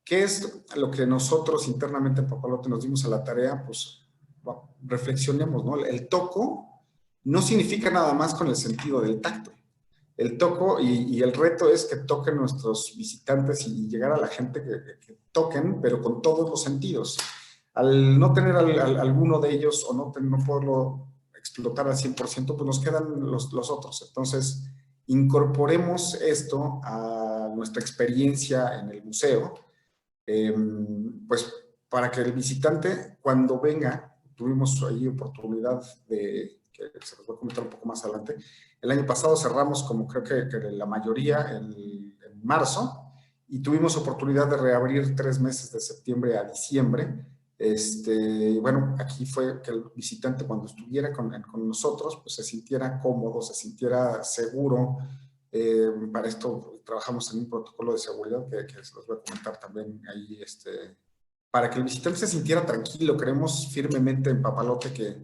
¿Qué es lo que nosotros internamente en Papalote nos dimos a la tarea? Pues bueno, reflexionemos, ¿no? El toco no significa nada más con el sentido del tacto. El toco y el reto es que toquen nuestros visitantes y llegar a la gente que toquen, pero con todos los sentidos. Al no tener alguno de ellos o no poderlo explotar al 100%, pues nos quedan los otros. Entonces, incorporemos esto a nuestra experiencia en el museo, pues para que el visitante cuando venga, tuvimos ahí oportunidad de, que se los voy a comentar un poco más adelante, el año pasado cerramos como creo que la mayoría en marzo, y tuvimos oportunidad de reabrir 3 meses de septiembre a diciembre. Bueno, aquí fue que el visitante cuando estuviera con nosotros, pues se sintiera cómodo, se sintiera seguro. Para esto trabajamos en un protocolo de seguridad que se los voy a comentar también ahí, para que el visitante se sintiera tranquilo. Creemos firmemente en Papalote que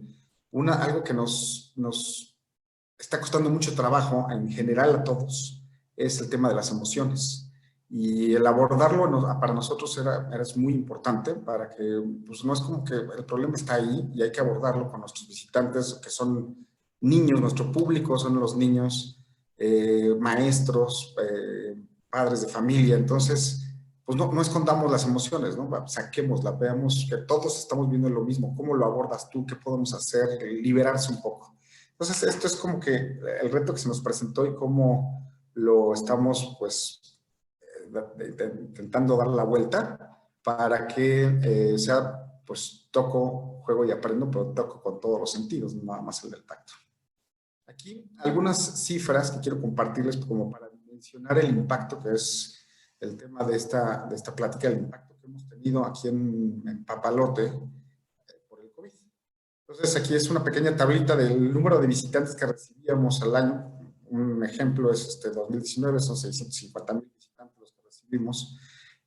algo que nos está costando mucho trabajo en general a todos es el tema de las emociones. Y el abordarlo para nosotros es muy importante, para que pues no es como que el problema está ahí y hay que abordarlo con nuestros visitantes, que son niños. Nuestro público son los niños, maestros, padres de familia. Entonces, pues no escondamos las emociones, ¿no? Saquémoslas, veamos que todos estamos viendo lo mismo. ¿Cómo lo abordas tú? ¿Qué podemos hacer? Liberarse un poco. Entonces, esto es como que el reto que se nos presentó y cómo lo estamos, pues, intentando dar la vuelta para que sea, pues, toco, juego y aprendo, pero toco con todos los sentidos, no nada más el del tacto. Aquí algunas cifras que quiero compartirles como para mencionar el impacto que es el tema de esta plática, el impacto que hemos tenido aquí en Papalote por el COVID. Entonces, aquí es una pequeña tablita del número de visitantes que recibíamos al año. Un ejemplo es 2019, son 650,000 visitantes los que recibimos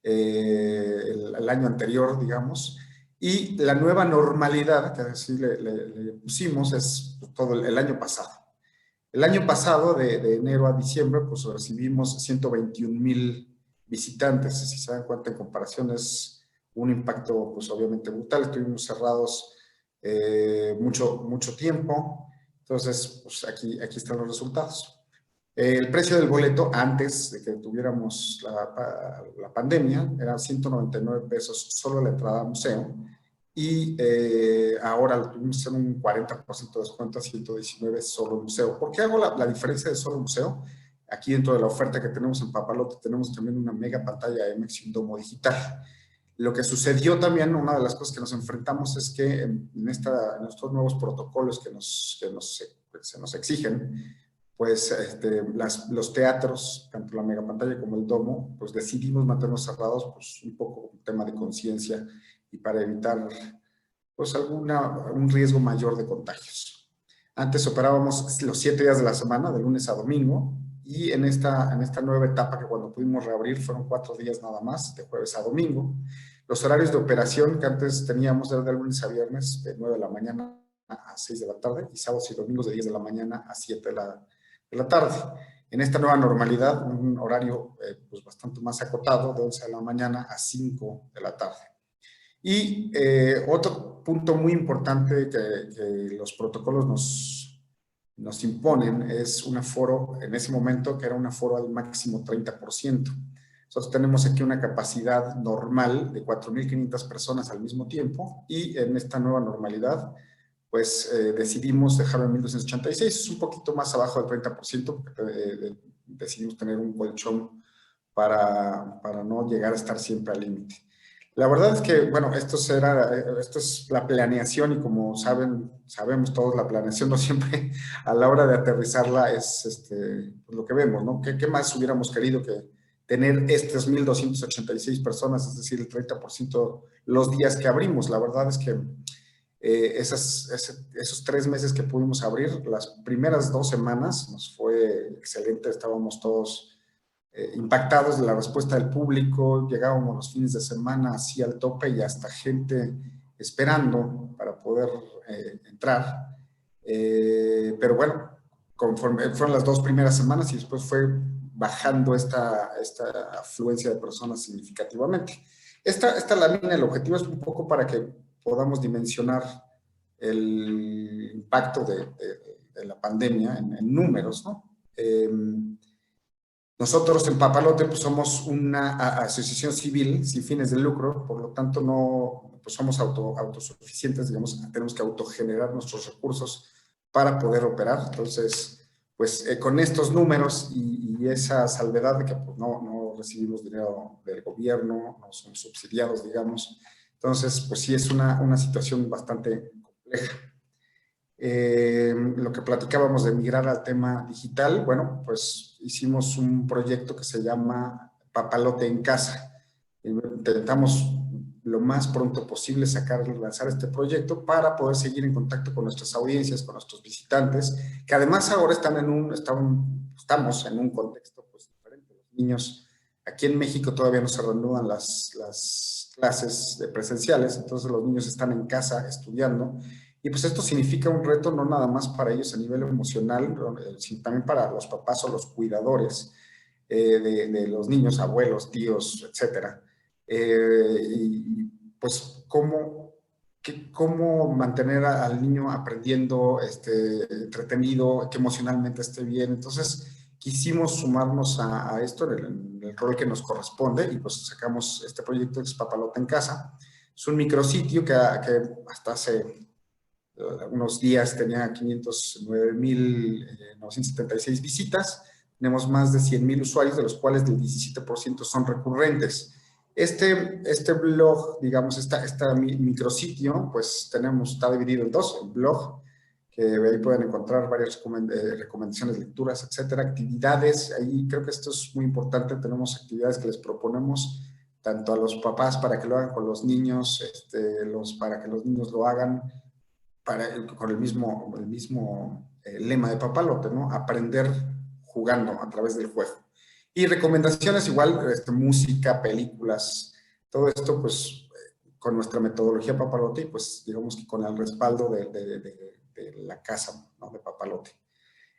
el año anterior, digamos. Y la nueva normalidad, que así le pusimos, es todo el año pasado. El año pasado, de enero a diciembre, pues recibimos 121,000 visitantes. Si se dan cuenta, en comparación es un impacto, pues obviamente brutal. Estuvimos cerrados mucho tiempo. Entonces, pues aquí están los resultados. El precio del boleto antes de que tuviéramos la pandemia era 199 pesos solo la entrada al museo, y ahora lo tuvimos en un 40% de descuento a 119 solo museo. ¿Por qué hago la diferencia de solo museo? Aquí dentro de la oferta que tenemos en Papalote tenemos también una mega pantalla IMAX y un domo digital. Lo que sucedió también, una de las cosas que nos enfrentamos es que en estos nuevos protocolos que se nos exigen, pues los teatros, tanto la mega pantalla como el domo, pues decidimos mantenernos cerrados, pues un poco un tema de conciencia y para evitar pues un riesgo mayor de contagios. Antes operábamos los 7 días de la semana, de lunes a domingo, y en esta nueva etapa que cuando pudimos reabrir fueron 4 días nada más, de jueves a domingo. Los horarios de operación que antes teníamos eran de lunes a viernes, de 9 de la mañana a 6 de la tarde, y sábados y domingos de 10 de la mañana a 7 de la tarde. En esta nueva normalidad, un horario pues bastante más acotado, de 11 de la mañana a 5 de la tarde. Y otro punto muy importante que los protocolos nos imponen es un aforo, en ese momento que era un aforo al máximo 30%. Nosotros tenemos aquí una capacidad normal de 4.500 personas al mismo tiempo, y en esta nueva normalidad pues decidimos dejarlo en 1.286, es un poquito más abajo del 30%, porque decidimos tener un colchón para no llegar a estar siempre al límite. La verdad es que, bueno, esto es la planeación, y como sabemos todos, la planeación no siempre a la hora de aterrizarla es lo que vemos, ¿no? ¿Qué más hubiéramos querido que tener estas 1.286 personas, es decir, el 30% los días que abrimos? La verdad es que esos 3 meses que pudimos abrir, las primeras 2 semanas nos fue excelente, estábamos todos impactados de la respuesta del público, llegábamos los fines de semana así al tope y hasta gente esperando para poder entrar, pero bueno, conforme fueron las 2 primeras semanas y después fue bajando esta afluencia de personas significativamente. Esta lámina, el objetivo es un poco para que podamos dimensionar el impacto de la pandemia en números, ¿no? Nosotros en Papalote pues somos una asociación civil sin fines de lucro, por lo tanto no pues somos autosuficientes, digamos, tenemos que autogenerar nuestros recursos para poder operar. Entonces, pues con estos números y esa salvedad de que pues, no recibimos dinero del gobierno, no somos subsidiados, digamos, entonces pues sí es una situación bastante compleja. Lo que platicábamos de migrar al tema digital, bueno, pues hicimos un proyecto que se llama Papalote en Casa. Intentamos lo más pronto posible lanzar este proyecto para poder seguir en contacto con nuestras audiencias, con nuestros visitantes, que además ahora estamos en un contexto pues diferente. Los niños, aquí en México todavía no se reanudan las clases presenciales, entonces los niños están en casa estudiando. Y pues esto significa un reto no nada más para ellos a nivel emocional, sino también para los papás o los cuidadores de los niños, abuelos, tíos, etcétera. Y pues cómo mantener al niño aprendiendo, entretenido, que emocionalmente esté bien. Entonces quisimos sumarnos a esto en el rol que nos corresponde, y pues sacamos este proyecto que es Papalote en Casa. Es un micrositio que hasta hace unos días tenía 509.976 visitas. Tenemos más de 100,000 usuarios, de los cuales el 17% son recurrentes. Este blog, digamos, este micrositio, pues está dividido en 2. El blog, que ahí pueden encontrar varias recomendaciones, lecturas, etcétera, actividades. Ahí creo que esto es muy importante. Tenemos actividades que les proponemos tanto a los papás para que lo hagan con los niños, para que los niños lo hagan con el mismo lema de Papalote, ¿no? Aprender jugando a través del juego. Y recomendaciones igual, música, películas, todo esto pues con nuestra metodología Papalote, y pues digamos que con el respaldo de la casa, ¿no? De Papalote.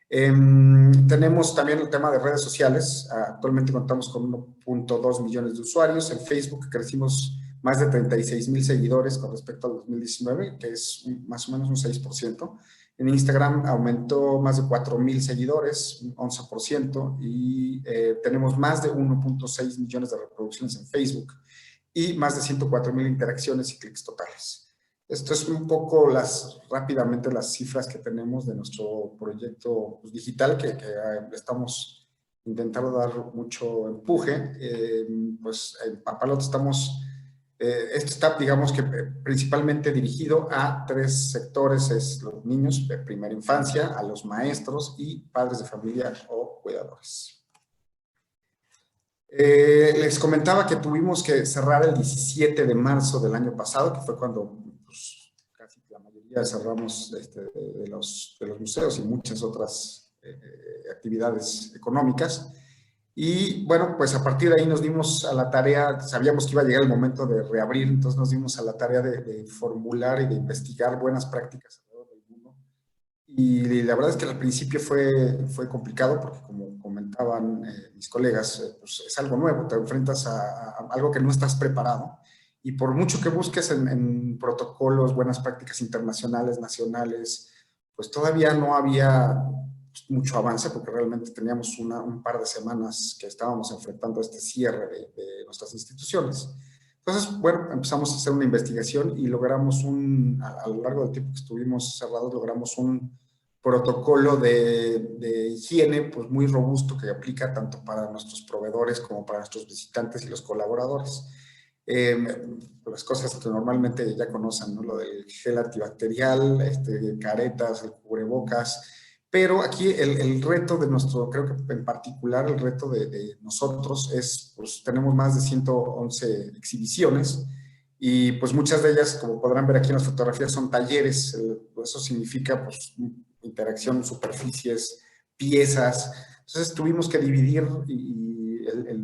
Tenemos también el tema de redes sociales. Actualmente contamos con 1.2 millones de usuarios. En Facebook crecimos más de 36,000 seguidores con respecto al 2019, que es más o menos un 6%. En Instagram aumentó más de 4,000 seguidores, un 11%, y tenemos más de 1.6 millones de reproducciones en Facebook y más de 104,000 interacciones y clics totales. Esto es un poco rápidamente las cifras que tenemos de nuestro proyecto digital que estamos intentando dar mucho empuje. Pues en Papalote estamos... esto está, digamos que principalmente dirigido a 3 sectores, es los niños de primera infancia, a los maestros y padres de familia o cuidadores. Les comentaba que tuvimos que cerrar el 17 de marzo del año pasado, que fue cuando pues, casi la mayoría cerramos de los museos y muchas otras actividades económicas. Y bueno, pues a partir de ahí nos dimos a la tarea, sabíamos que iba a llegar el momento de reabrir, entonces nos dimos a la tarea de formular y de investigar buenas prácticas alrededor del mundo. Y la verdad es que al principio fue complicado porque, como comentaban mis colegas, pues es algo nuevo, te enfrentas a algo que no estás preparado. Y por mucho que busques en protocolos, buenas prácticas internacionales, nacionales, pues todavía no había mucho avance porque realmente teníamos un par de semanas que estábamos enfrentando este cierre de nuestras instituciones. Entonces, bueno, empezamos a hacer una investigación y logramos a lo largo del tiempo que estuvimos cerrados, logramos un protocolo de higiene pues muy robusto que aplica tanto para nuestros proveedores como para nuestros visitantes y los colaboradores. Las cosas que normalmente ya conocen, ¿no? Lo del gel antibacterial, caretas, el cubrebocas, pero aquí el reto de creo que en particular el reto de nosotros es, pues tenemos más de 111 exhibiciones y pues muchas de ellas, como podrán ver aquí en las fotografías, son talleres. Eso significa pues interacción, superficies, piezas. Entonces tuvimos que dividir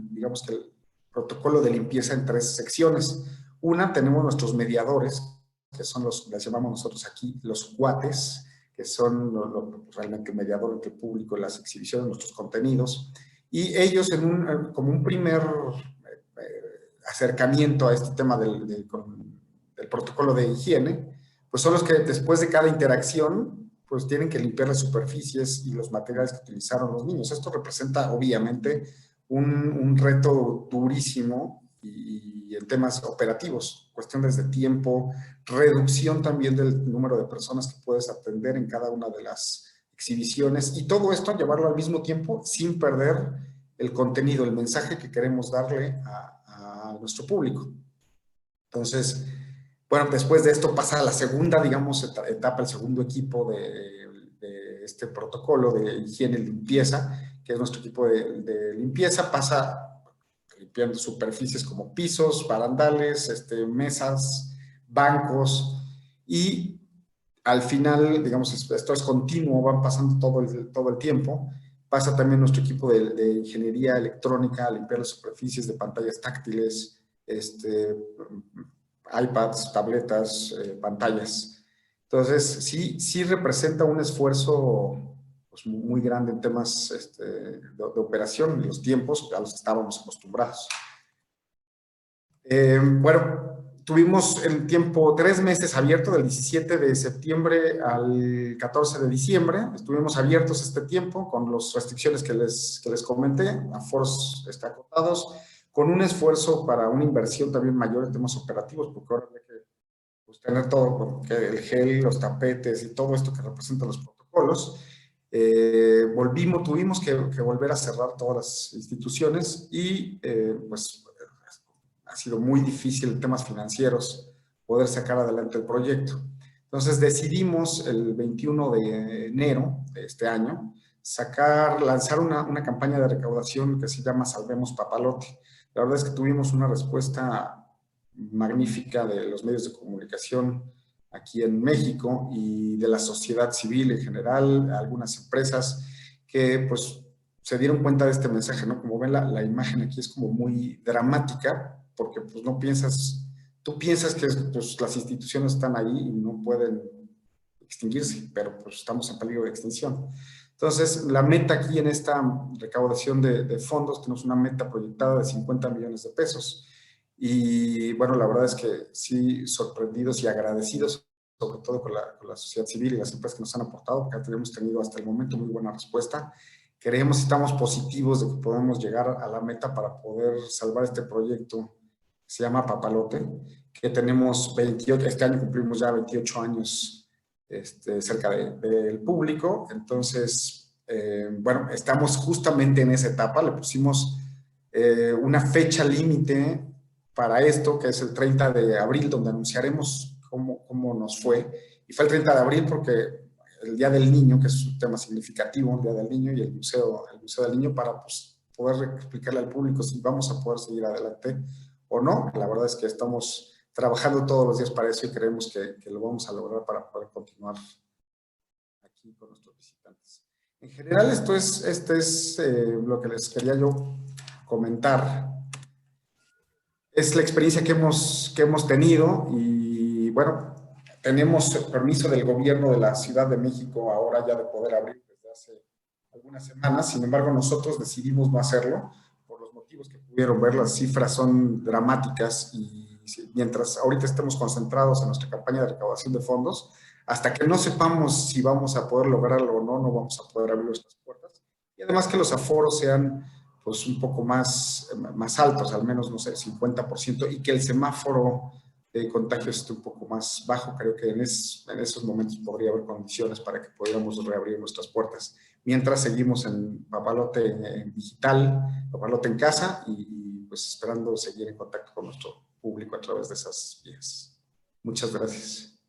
digamos que el protocolo de limpieza en 3 secciones. Una, tenemos nuestros mediadores, que son les llamamos nosotros aquí los cuates, que son realmente el mediador entre el público y las exhibiciones, nuestros contenidos, y ellos como un primer acercamiento a este tema del protocolo de higiene, pues son los que después de cada interacción, pues tienen que limpiar las superficies y los materiales que utilizaron los niños. Esto representa obviamente un reto durísimo y en temas operativos, cuestiones de tiempo, reducción también del número de personas que puedes atender en cada una de las exhibiciones y todo esto llevarlo al mismo tiempo sin perder el contenido, el mensaje que queremos darle a nuestro público. Entonces, bueno, después de esto pasa a la segunda, digamos, etapa, el segundo equipo de este protocolo de higiene y limpieza, que es nuestro equipo de limpieza, pasa limpiando superficies como pisos, barandales, mesas, bancos, y al final, digamos, esto es continuo, van pasando todo el tiempo. Pasa también nuestro equipo de ingeniería electrónica a limpiar las superficies de pantallas táctiles, iPads, tabletas, pantallas. Entonces, sí representa un esfuerzo pues, muy grande en temas de operación, en los tiempos a los que estábamos acostumbrados. Bueno, tuvimos el tiempo 3 meses abierto, del 17 de septiembre al 14 de diciembre. Estuvimos abiertos este tiempo con las restricciones que les comenté, aforos acotados, con un esfuerzo para una inversión también mayor en temas operativos, porque ahora hay que pues, tener todo, el gel, los tapetes y todo esto que representan los protocolos. Tuvimos que volver a cerrar todas las instituciones y pues ha sido muy difícil en temas financieros poder sacar adelante el proyecto. Entonces decidimos el 21 de enero de este año lanzar una campaña de recaudación que se llama Salvemos Papalote. La verdad es que tuvimos una respuesta magnífica de los medios de comunicación aquí en México y de la sociedad civil en general, algunas empresas que pues se dieron cuenta de este mensaje, ¿no? Como ven la imagen aquí es como muy dramática, porque pues tú piensas que pues, las instituciones están ahí y no pueden extinguirse, pero pues estamos en peligro de extinción. Entonces, la meta aquí en esta recaudación de fondos, tenemos una meta proyectada de 50 millones de pesos. Y bueno, la verdad es que sí, sorprendidos y agradecidos sobre todo con la sociedad civil y las empresas que nos han aportado, porque hemos tenido hasta el momento muy buena respuesta. Creemos y estamos positivos de que podemos llegar a la meta para poder salvar este proyecto que se llama Papalote, que tenemos 28, este año cumplimos ya 28 años cerca del público. Entonces, bueno, estamos justamente en esa etapa. Le pusimos una fecha límite para esto, que es el 30 de abril, donde anunciaremos cómo nos fue. Y fue el 30 de abril porque el Día del Niño, que es un tema significativo, el Día del Niño y el Museo del Niño, para pues, poder explicarle al público si vamos a poder seguir adelante o no. La verdad es que estamos trabajando todos los días para eso y creemos que lo vamos a lograr para poder continuar aquí con nuestros visitantes. En general, este es lo que les quería yo comentar. Es la experiencia que hemos tenido y, bueno, tenemos el permiso del gobierno de la Ciudad de México ahora ya de poder abrir desde hace algunas semanas. Sin embargo, nosotros decidimos no hacerlo por los motivos que pudieron ver. Las cifras son dramáticas y mientras ahorita estemos concentrados en nuestra campaña de recaudación de fondos, hasta que no sepamos si vamos a poder lograrlo o no, no vamos a poder abrir nuestras puertas. Y además que los aforos sean pues un poco más altos, al menos, no sé, 50%, y que el semáforo de contagios esté un poco más bajo. Creo que en esos momentos podría haber condiciones para que pudiéramos reabrir nuestras puertas. Mientras seguimos en Papalote en digital, Papalote en casa y pues esperando seguir en contacto con nuestro público a través de esas vías. Muchas gracias.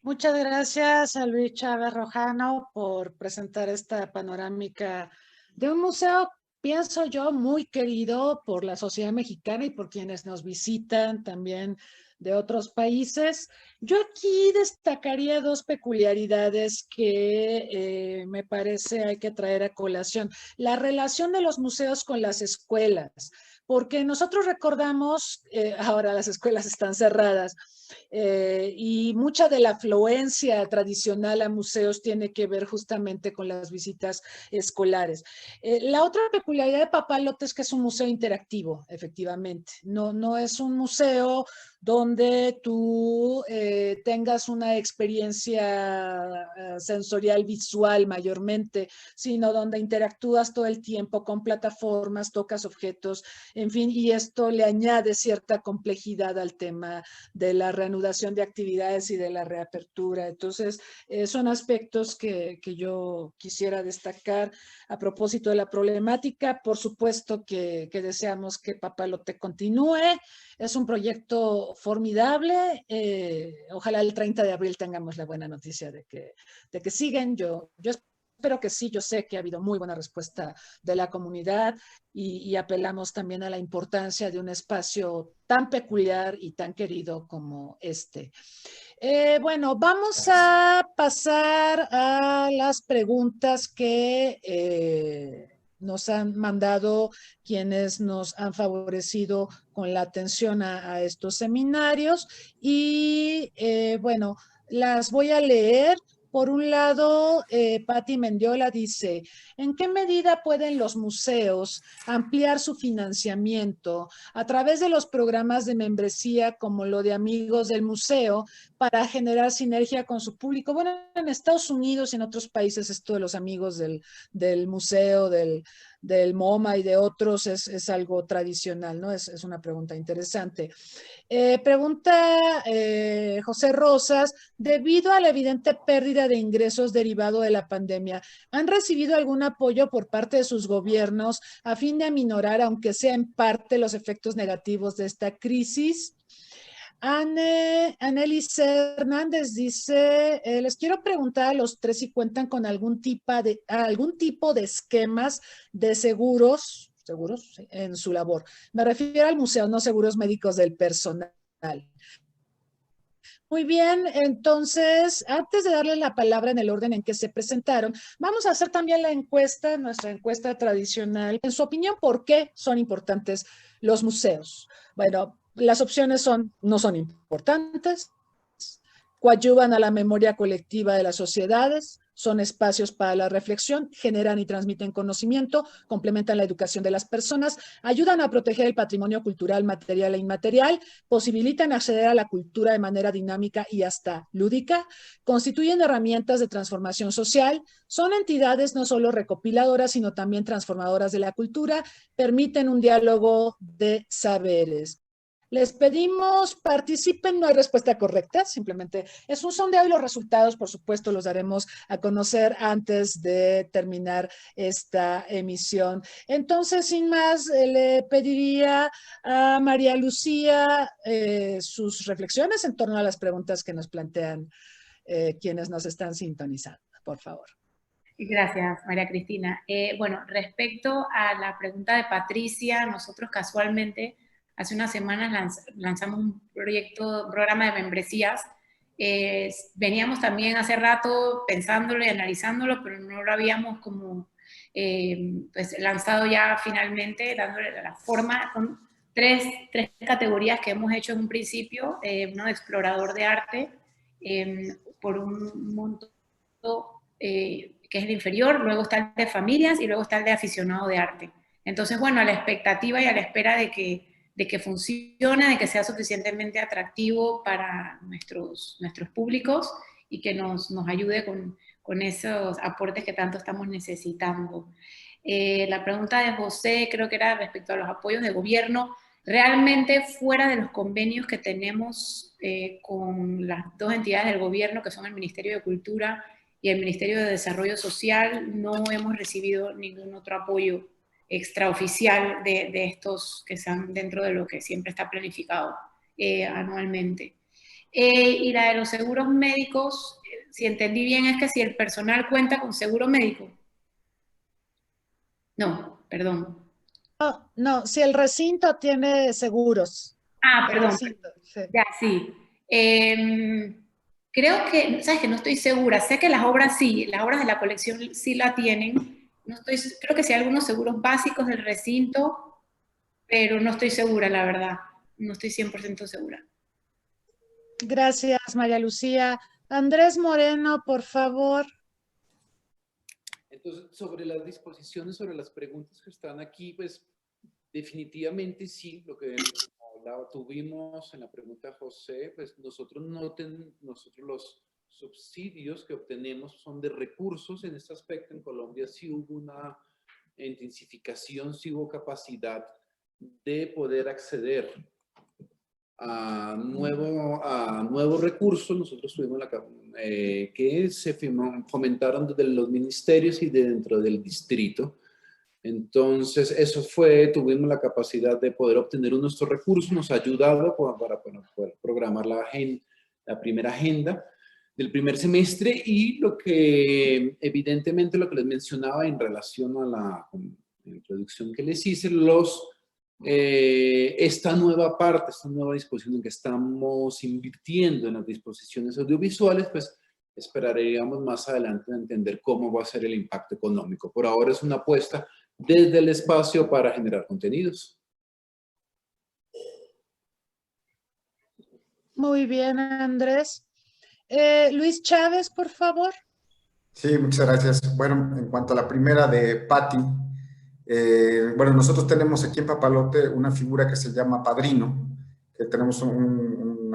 Muchas gracias a Luis Chávez Rojano por presentar esta panorámica de un museo, pienso yo, muy querido por la sociedad mexicana y por quienes nos visitan también de otros países. Yo aquí destacaría dos peculiaridades que me parece hay que traer a colación. La relación de los museos con las escuelas, porque nosotros recordamos, ahora las escuelas están cerradas, y mucha de la afluencia tradicional a museos tiene que ver justamente con las visitas escolares. La otra peculiaridad de Papalote es que es un museo interactivo, efectivamente. No es un museo donde tú tengas una experiencia sensorial visual mayormente, sino donde interactúas todo el tiempo con plataformas, tocas objetos, en fin, y esto le añade cierta complejidad al tema de la reanudación de actividades y de la reapertura. Entonces, son aspectos que yo quisiera destacar a propósito de la problemática. Por supuesto que deseamos que Papalote continúe. Es un proyecto formidable. Ojalá el 30 de abril tengamos la buena noticia de que siguen. Yo espero que sí. Yo sé que ha habido muy buena respuesta de la comunidad y apelamos también a la importancia de un espacio tan peculiar y tan querido como este. Bueno, vamos a pasar a las preguntas que nos han mandado quienes nos han favorecido con la atención a estos seminarios y bueno, las voy a leer. Por un lado, Patti Mendiola dice, ¿en qué medida pueden los museos ampliar su financiamiento a través de los programas de membresía como lo de Amigos del Museo para generar sinergia con su público? Bueno, en Estados Unidos y en otros países esto de los amigos del museo, del MoMA y de otros es algo tradicional, ¿no? Es una pregunta interesante. Pregunta José Rosas, debido a la evidente pérdida de ingresos derivado de la pandemia, ¿han recibido algún apoyo por parte de sus gobiernos a fin de aminorar, aunque sea en parte, los efectos negativos de esta crisis? Anelis Hernández dice, les quiero preguntar a los tres si cuentan con algún tipo de esquemas de seguros sí, en su labor. Me refiero al museo, no seguros médicos del personal. Muy bien, entonces, antes de darle la palabra en el orden en que se presentaron, vamos a hacer también la encuesta, nuestra encuesta tradicional. En su opinión, ¿por qué son importantes los museos? Bueno, las opciones no son importantes, coadyuvan a la memoria colectiva de las sociedades, son espacios para la reflexión, generan y transmiten conocimiento, complementan la educación de las personas, ayudan a proteger el patrimonio cultural material e inmaterial, posibilitan acceder a la cultura de manera dinámica y hasta lúdica, constituyen herramientas de transformación social, son entidades no solo recopiladoras, sino también transformadoras de la cultura, permiten un diálogo de saberes. Les pedimos participen, no hay respuesta correcta, simplemente es un sondeo y los resultados, por supuesto, los daremos a conocer antes de terminar esta emisión. Entonces, sin más, le pediría a María Lucía sus reflexiones en torno a las preguntas que nos plantean quienes nos están sintonizando, por favor. Gracias, María Cristina. Bueno, respecto a la pregunta de Patricia, nosotros casualmente hace unas semanas lanzamos un programa de membresías. Veníamos también hace rato pensándolo y analizándolo, pero no lo habíamos como pues lanzado ya finalmente, dándole la forma con tres categorías que hemos hecho en un principio, uno de explorador de arte, por un monto que es el inferior, luego está el de familias y luego está el de aficionado de arte. Entonces, bueno, a la expectativa y a la espera de que funcione, de que sea suficientemente atractivo para nuestros públicos y que nos ayude con esos aportes que tanto estamos necesitando. La pregunta de José creo que era respecto a los apoyos de gobierno. Realmente fuera de los convenios que tenemos con las dos entidades del gobierno, que son el Ministerio de Cultura y el Ministerio de Desarrollo Social, no hemos recibido ningún otro apoyo extraoficial de estos que están dentro de lo que siempre está planificado anualmente. Y la de los seguros médicos, si entendí bien, es que si el personal cuenta con seguro médico. No, perdón. No, si el recinto tiene seguros. Ah, perdón. Recinto, sí. Ya, sí. Creo que, sabes que no estoy segura, sé que las obras sí, las obras de la colección sí la tienen, no estoy, creo que sí hay algunos seguros básicos del recinto, pero no estoy segura, la verdad, no estoy 100% segura. Gracias, María Lucía. Andrés Moreno, por favor. Entonces, sobre las disposiciones, sobre las preguntas que están aquí, pues definitivamente sí, lo que tuvimos en la pregunta de José, pues nosotros los subsidios que obtenemos son de recursos. En este aspecto en Colombia sí hubo una intensificación, sí hubo capacidad de poder acceder a nuevos recursos. Nosotros tuvimos que se fomentaron desde los ministerios y dentro del distrito. Entonces, tuvimos la capacidad de poder obtener nuestros recursos, nos ha ayudado para poder programar la primera agenda del primer semestre, y evidentemente lo que les mencionaba en relación a la introducción que les hice, esta nueva disposición en que estamos invirtiendo en las disposiciones audiovisuales, pues esperaríamos más adelante entender cómo va a ser el impacto económico. Por ahora es una apuesta desde el espacio para generar contenidos. Muy bien, Andrés. Luis Chávez, por favor. Sí, muchas gracias. Bueno, en cuanto a la primera de Patti, bueno, nosotros tenemos aquí en Papalote una figura que se llama padrino, que tenemos un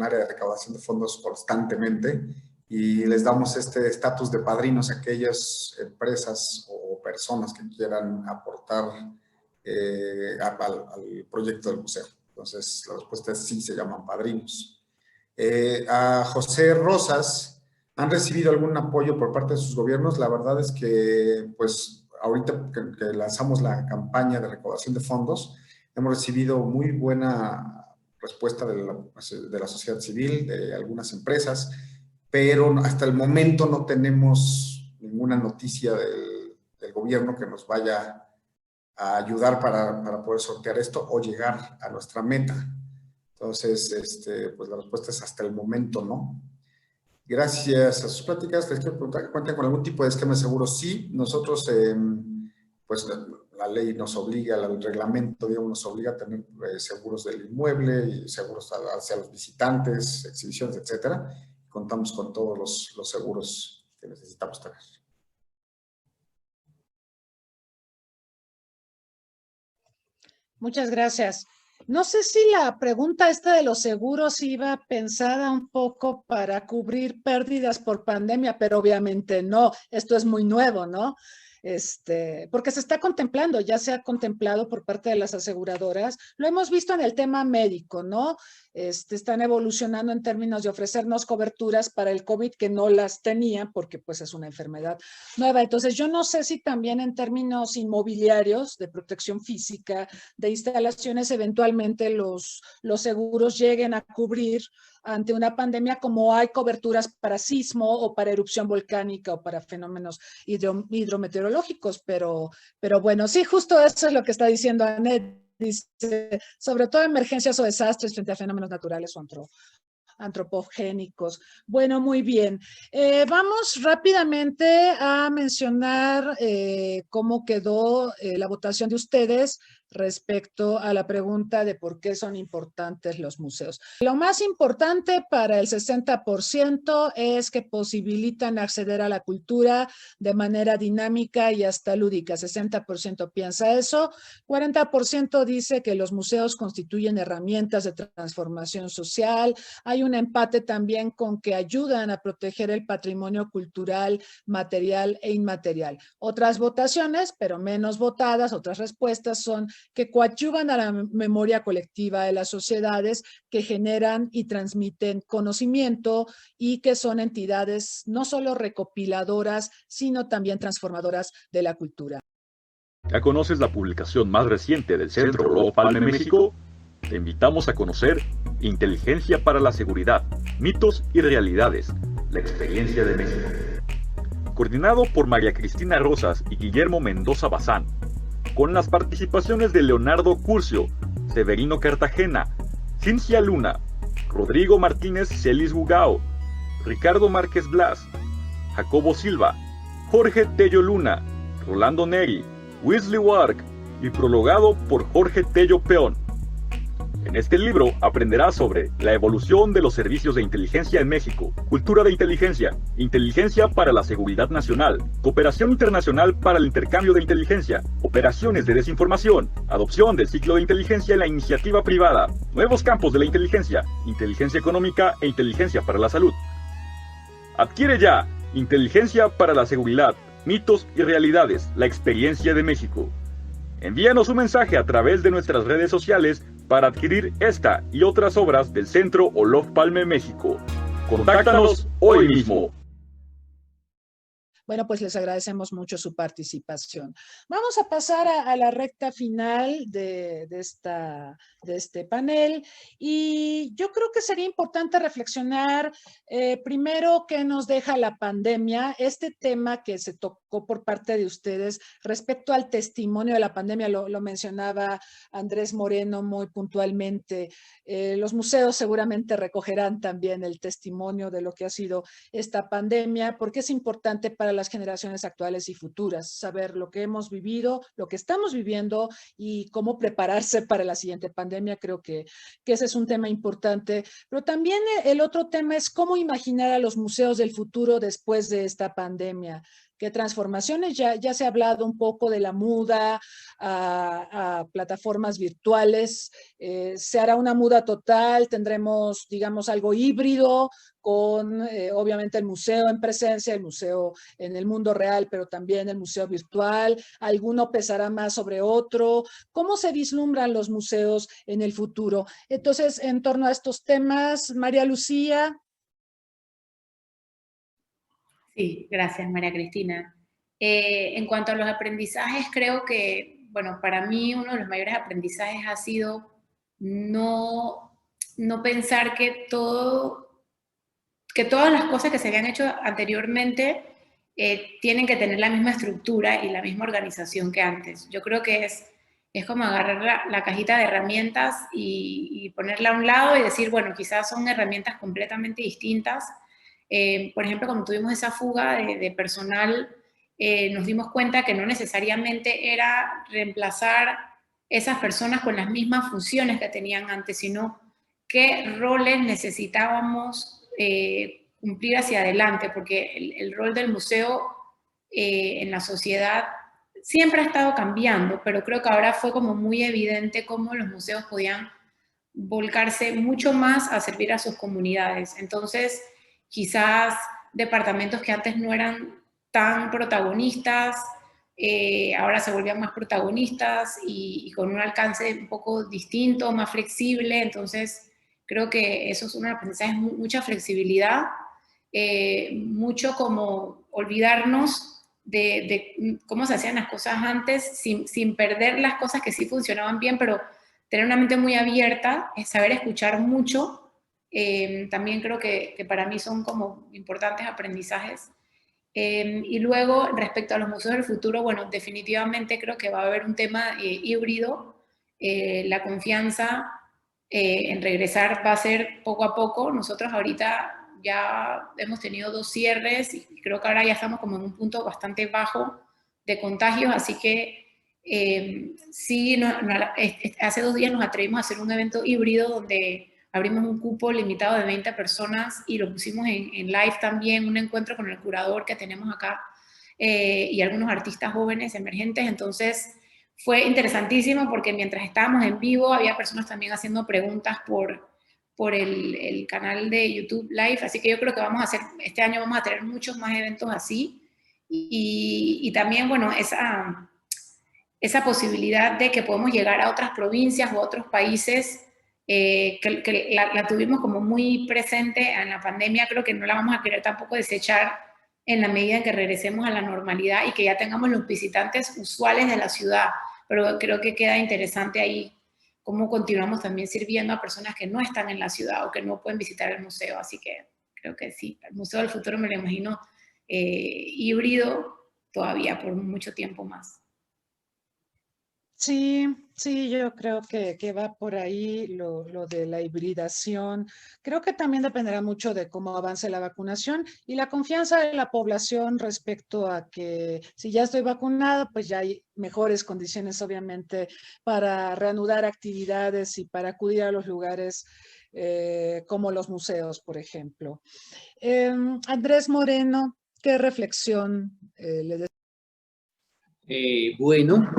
área de recaudación de fondos constantemente, y les damos este estatus de padrinos a aquellas empresas o personas que quieran aportar al proyecto del museo. Entonces, la respuesta es sí, se llaman padrinos. A José Rosas, ¿han recibido algún apoyo por parte de sus gobiernos? La verdad es que, pues, ahorita que lanzamos la campaña de recaudación de fondos, hemos recibido muy buena respuesta de la sociedad civil, de algunas empresas, pero hasta el momento no tenemos ninguna noticia del gobierno que nos vaya a ayudar para poder sortear esto o llegar a nuestra meta. Entonces, pues la respuesta es hasta el momento no. Gracias a sus pláticas, les quiero preguntar, ¿cuentan con algún tipo de esquema de seguro? Sí, nosotros, pues la ley nos obliga, el reglamento, digamos, nos obliga a tener seguros del inmueble y seguros hacia los visitantes, exhibiciones, etcétera. Contamos con todos los seguros necesitamos tener. Muchas gracias. No sé si la pregunta esta de los seguros iba pensada un poco para cubrir pérdidas por pandemia, pero obviamente no. Esto es muy nuevo, ¿no? Porque se está contemplando, ya se ha contemplado por parte de las aseguradoras. Lo hemos visto en el tema médico, ¿no? Están evolucionando en términos de ofrecernos coberturas para el COVID que no las tenían porque pues es una enfermedad nueva. Entonces yo no sé si también en términos inmobiliarios, de protección física, de instalaciones, eventualmente los seguros lleguen a cubrir ante una pandemia como hay coberturas para sismo o para erupción volcánica o para fenómenos hidrometeorológicos, pero bueno, sí, justo eso es lo que está diciendo Anet. Dice, sobre todo emergencias o desastres frente a fenómenos naturales o antropogénicos. Bueno, muy bien. Vamos rápidamente a mencionar cómo quedó la votación de ustedes respecto a la pregunta de por qué son importantes los museos. Lo más importante para el 60% es que posibilitan acceder a la cultura de manera dinámica y hasta lúdica. 60% piensa eso. 40% dice que los museos constituyen herramientas de transformación social. Hay un empate también con que ayudan a proteger el patrimonio cultural, material e inmaterial. Otras votaciones, pero menos votadas, otras respuestas son que coadyuvan a la memoria colectiva de las sociedades, que generan y transmiten conocimiento y que son entidades no solo recopiladoras, sino también transformadoras de la cultura. ¿Ya conoces la publicación más reciente del Centro Olof Palme México? Te invitamos a conocer Inteligencia para la Seguridad, Mitos y Realidades, la experiencia de México. Coordinado por María Cristina Rosas y Guillermo Mendoza Bazán, con las participaciones de Leonardo Curcio, Severino Cartagena, Cincia Luna, Rodrigo Martínez Celis Bugao, Ricardo Márquez Blas, Jacobo Silva, Jorge Tello Luna, Rolando Neri, Wesley Wark y prologado por Jorge Tello Peón. En este libro aprenderás sobre la evolución de los servicios de inteligencia en México, cultura de inteligencia, inteligencia para la seguridad nacional, cooperación internacional para el intercambio de inteligencia, operaciones de desinformación, adopción del ciclo de inteligencia en la iniciativa privada, nuevos campos de la inteligencia, inteligencia económica e inteligencia para la salud. Adquiere ya Inteligencia para la Seguridad, Mitos y Realidades, la experiencia de México. Envíanos un mensaje a través de nuestras redes sociales para adquirir esta y otras obras del Centro Olof Palme México. Contáctanos hoy mismo. Bueno, pues les agradecemos mucho su participación. Vamos a pasar a la recta final de este panel y yo creo que sería importante reflexionar primero qué nos deja la pandemia, este tema que se tocó por parte de ustedes respecto al testimonio de la pandemia, lo mencionaba Andrés Moreno muy puntualmente. Los museos seguramente recogerán también el testimonio de lo que ha sido esta pandemia, porque es importante para las generaciones actuales y futuras, saber lo que hemos vivido, lo que estamos viviendo y cómo prepararse para la siguiente pandemia. Creo que ese es un tema importante, pero también el otro tema es cómo imaginar a los museos del futuro después de esta pandemia. ¿Qué transformaciones? Ya se ha hablado un poco de la muda a plataformas virtuales. Se hará una muda total, tendremos, digamos, algo híbrido con, obviamente, el museo en presencia, el museo en el mundo real, pero también el museo virtual. Alguno pesará más sobre otro. ¿Cómo se vislumbran los museos en el futuro? Entonces, en torno a estos temas, María Lucía. Sí, gracias, María Cristina. En cuanto a los aprendizajes, creo que, bueno, para mí uno de los mayores aprendizajes ha sido no pensar que todas las cosas que se habían hecho anteriormente tienen que tener la misma estructura y la misma organización que antes. Yo creo que es como agarrar la cajita de herramientas y ponerla a un lado y decir, bueno, quizás son herramientas completamente distintas. Por ejemplo, cuando tuvimos esa fuga de personal, nos dimos cuenta que no necesariamente era reemplazar esas personas con las mismas funciones que tenían antes, sino qué roles necesitábamos cumplir hacia adelante, porque el rol del museo en la sociedad siempre ha estado cambiando, pero creo que ahora fue como muy evidente cómo los museos podían volcarse mucho más a servir a sus comunidades. Entonces, quizás departamentos que antes no eran tan protagonistas, ahora se volvían más protagonistas y con un alcance un poco distinto, más flexible. Entonces, creo que eso es un aprendizaje, mucha flexibilidad, mucho como olvidarnos de cómo se hacían las cosas antes, sin perder las cosas que sí funcionaban bien, pero tener una mente muy abierta, saber escuchar mucho, también creo que para mí son como importantes aprendizajes. Y luego, respecto a los museos del futuro, bueno, definitivamente creo que va a haber un tema híbrido. La confianza en regresar va a ser poco a poco. Nosotros ahorita ya hemos tenido 2 cierres y creo que ahora ya estamos como en un punto bastante bajo de contagios, así que sí, hace 2 días nos atrevimos a hacer un evento híbrido donde abrimos un cupo limitado de 20 personas y lo pusimos en live también, un encuentro con el curador que tenemos acá y algunos artistas jóvenes emergentes. Entonces fue interesantísimo porque mientras estábamos en vivo había personas también haciendo preguntas por el canal de YouTube Live, así que yo creo que este año vamos a tener muchos más eventos así y también, bueno, esa posibilidad de que podemos llegar a otras provincias o a otros países que la tuvimos como muy presente en la pandemia, creo que no la vamos a querer tampoco desechar en la medida en que regresemos a la normalidad y que ya tengamos los visitantes usuales de la ciudad, pero creo que queda interesante ahí cómo continuamos también sirviendo a personas que no están en la ciudad o que no pueden visitar el museo, así que creo que sí, el Museo del Futuro me lo imagino híbrido todavía por mucho tiempo más. Sí, sí, yo creo que va por ahí lo de la hibridación. Creo que también dependerá mucho de cómo avance la vacunación y la confianza de la población respecto a que si ya estoy vacunada, pues ya hay mejores condiciones, obviamente, para reanudar actividades y para acudir a los lugares como los museos, por ejemplo. Andrés Moreno, ¿qué reflexión le Bueno,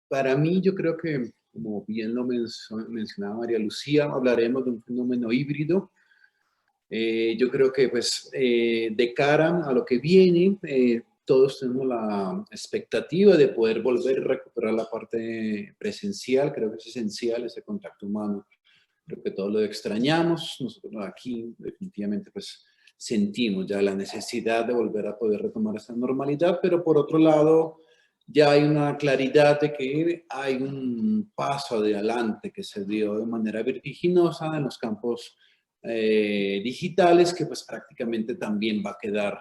para mí yo creo que, como bien lo mencionaba María Lucía, hablaremos de un fenómeno híbrido. Yo creo que pues de cara a lo que viene, todos tenemos la expectativa de poder volver a recuperar la parte presencial. Creo que es esencial ese contacto humano. Creo que todos lo extrañamos. Nosotros aquí definitivamente pues sentimos ya la necesidad de volver a poder retomar esa normalidad, pero por otro lado ya hay una claridad de que hay un paso adelante que se dio de manera vertiginosa en los campos digitales que pues prácticamente también va a quedar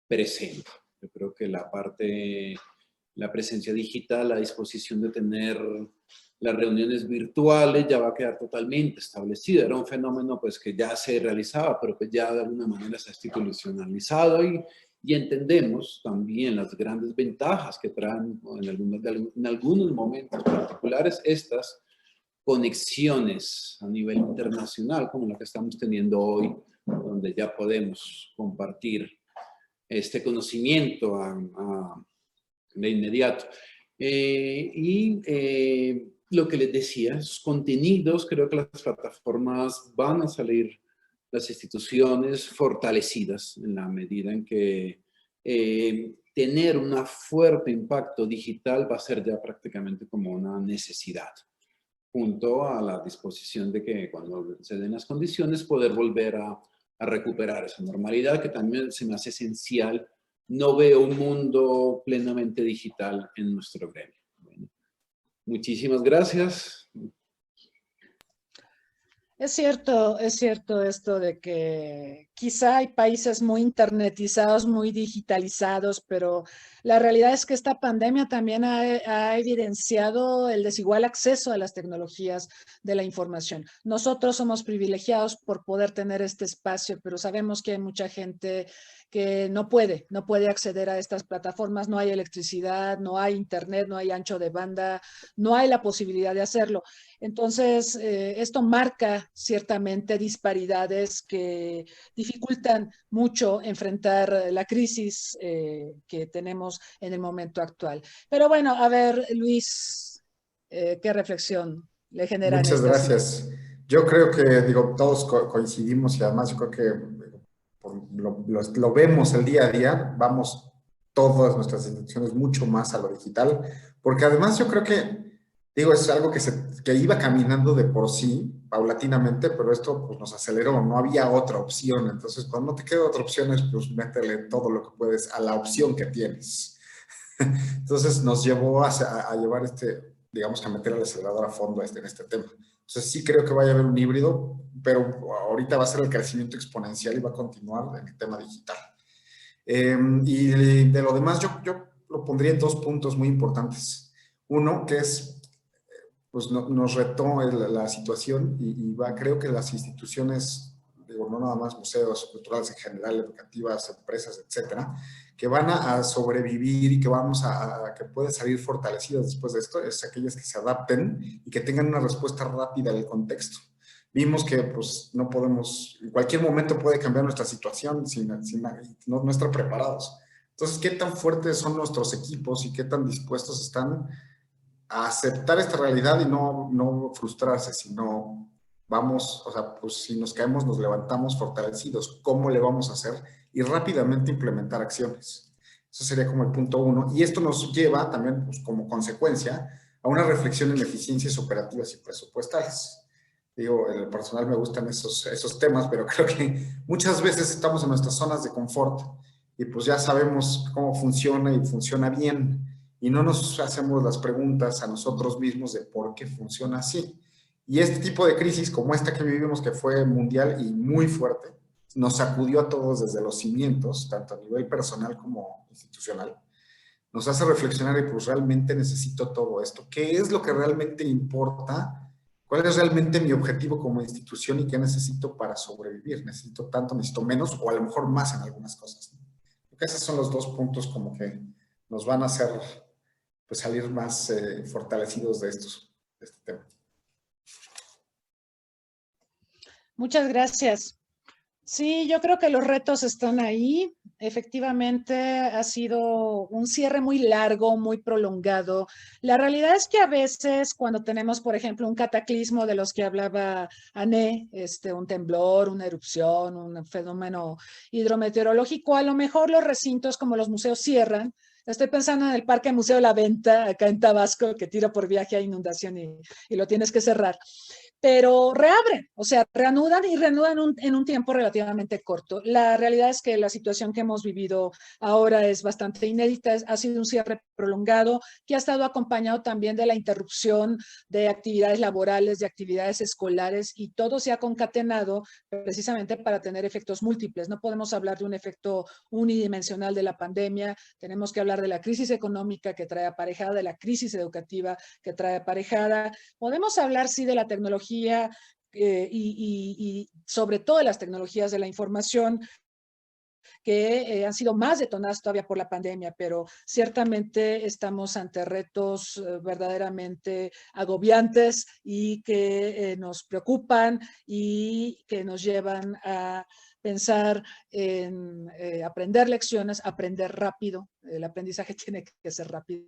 presente. Yo creo que la presencia digital, la disposición de tener las reuniones virtuales ya va a quedar totalmente establecida. Era un fenómeno pues que ya se realizaba, pero que ya de alguna manera se ha institucionalizado y entendemos también las grandes ventajas que traen en algunos momentos particulares estas conexiones a nivel internacional, como la que estamos teniendo hoy, donde ya podemos compartir este conocimiento de inmediato. Lo que les decía, esos contenidos, creo que las plataformas van a salir, las instituciones fortalecidas en la medida en que tener un fuerte impacto digital va a ser ya prácticamente como una necesidad, junto a la disposición de que cuando se den las condiciones poder volver a recuperar esa normalidad que también se me hace esencial. No veo un mundo plenamente digital en nuestro gremio. Bueno, muchísimas gracias. Es cierto esto de que quizá hay países muy internetizados, muy digitalizados, pero La realidad es que esta pandemia también ha evidenciado el desigual acceso a las tecnologías de la información. Nosotros somos privilegiados por poder tener este espacio, pero sabemos que hay mucha gente que no puede acceder a estas plataformas, no hay electricidad, no hay internet, no hay ancho de banda, no hay la posibilidad de hacerlo. Entonces, esto marca ciertamente disparidades que dificultan mucho enfrentar la crisis que tenemos en el momento actual. Pero bueno, a ver, Luis, ¿qué reflexión le generan Muchas estas gracias. Yo creo que, digo, todos coincidimos y además yo creo que lo vemos el día a día, vamos todas nuestras instituciones mucho más a lo digital, porque además yo creo que, digo, es algo que iba caminando de por sí, paulatinamente, pero esto pues nos aceleró, no había otra opción. Entonces, cuando no te queda otra opción, pues métele todo lo que puedes a la opción que tienes. Entonces, nos llevó a llevar digamos que a meter el acelerador a fondo en este tema. Entonces, sí creo que vaya a haber un híbrido, pero ahorita va a ser el crecimiento exponencial y va a continuar en el tema digital. Y de lo demás, yo lo pondría en 2 puntos muy importantes. Uno, que es pues nos retó la situación y creo que las instituciones, digo, no nada más museos culturales en general, educativas, empresas, etcétera, que van a sobrevivir y que que pueden salir fortalecidas después de esto, es aquellas que se adapten y que tengan una respuesta rápida al contexto. Vimos que pues no podemos, en cualquier momento puede cambiar nuestra situación no estar preparados. Entonces, ¿qué tan fuertes son nuestros equipos y qué tan dispuestos están a aceptar esta realidad y no frustrarse, sino vamos, o sea, pues si nos caemos, nos levantamos fortalecidos? ¿Cómo le vamos a hacer? Y rápidamente implementar acciones. Eso sería como el punto 1. Y esto nos lleva también, pues, como consecuencia, a una reflexión en eficiencias operativas y presupuestales. Digo, en el personal me gustan esos temas, pero creo que muchas veces estamos en nuestras zonas de confort y pues ya sabemos cómo funciona y funciona bien, y no nos hacemos las preguntas a nosotros mismos de por qué funciona así. Y este tipo de crisis como esta que vivimos, que fue mundial y muy fuerte, nos sacudió a todos desde los cimientos, tanto a nivel personal como institucional. Nos hace reflexionar y pues realmente necesito todo esto. ¿Qué es lo que realmente importa? ¿Cuál es realmente mi objetivo como institución y qué necesito para sobrevivir? ¿Necesito tanto, necesito menos o a lo mejor más en algunas cosas? Porque esos son los 2 puntos como que nos van a hacer pues salir más fortalecidos de este tema. Muchas gracias. Sí, yo creo que los retos están ahí. Efectivamente, ha sido un cierre muy largo, muy prolongado. La realidad es que a veces cuando tenemos, por ejemplo, un cataclismo de los que hablaba Ané, un temblor, una erupción, un fenómeno hidrometeorológico, a lo mejor los recintos como los museos cierran. Estoy pensando en el Parque Museo La Venta, acá en Tabasco, que tira por viaje a inundación y lo tienes que cerrar. Pero reabren, o sea, reanudan y reanudan en un tiempo relativamente corto. La realidad es que la situación que hemos vivido ahora es bastante inédita, ha sido un cierre prolongado que ha estado acompañado también de la interrupción de actividades laborales, de actividades escolares, y todo se ha concatenado precisamente para tener efectos múltiples. No podemos hablar de un efecto unidimensional de la pandemia, tenemos que hablar de la crisis económica que trae aparejada, de la crisis educativa que trae aparejada. Podemos hablar, sí, de la tecnología y sobre todo de las tecnologías de la información que han sido más detonadas todavía por la pandemia, pero ciertamente estamos ante retos verdaderamente agobiantes y que nos preocupan y que nos llevan a pensar en aprender lecciones, aprender rápido. El aprendizaje tiene que ser rápido,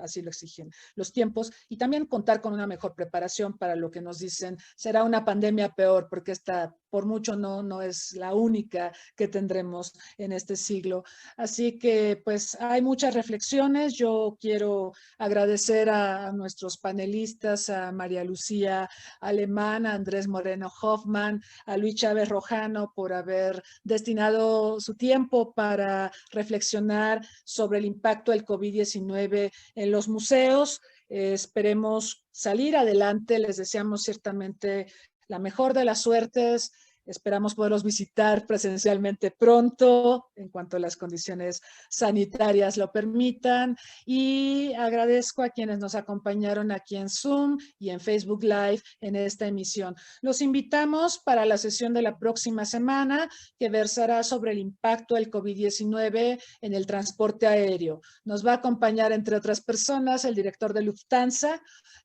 así lo exigen los tiempos, y también contar con una mejor preparación para lo que nos dicen será una pandemia peor, porque esta por mucho no es la única que tendremos en este siglo. Así que pues hay muchas reflexiones. Yo quiero agradecer a nuestros panelistas, a María Lucía Alemán, a Andrés Moreno Hoffman, a Luis Chávez Rojano por haber destinado su tiempo para reflexionar sobre el impacto del COVID-19 en los museos. Esperemos salir adelante. Les deseamos ciertamente la mejor de las suertes. Esperamos poderlos visitar presencialmente pronto, en cuanto las condiciones sanitarias lo permitan. Y agradezco a quienes nos acompañaron aquí en Zoom y en Facebook Live en esta emisión. Los invitamos para la sesión de la próxima semana, que versará sobre el impacto del COVID-19 en el transporte aéreo. Nos va a acompañar, entre otras personas, el director de Lufthansa,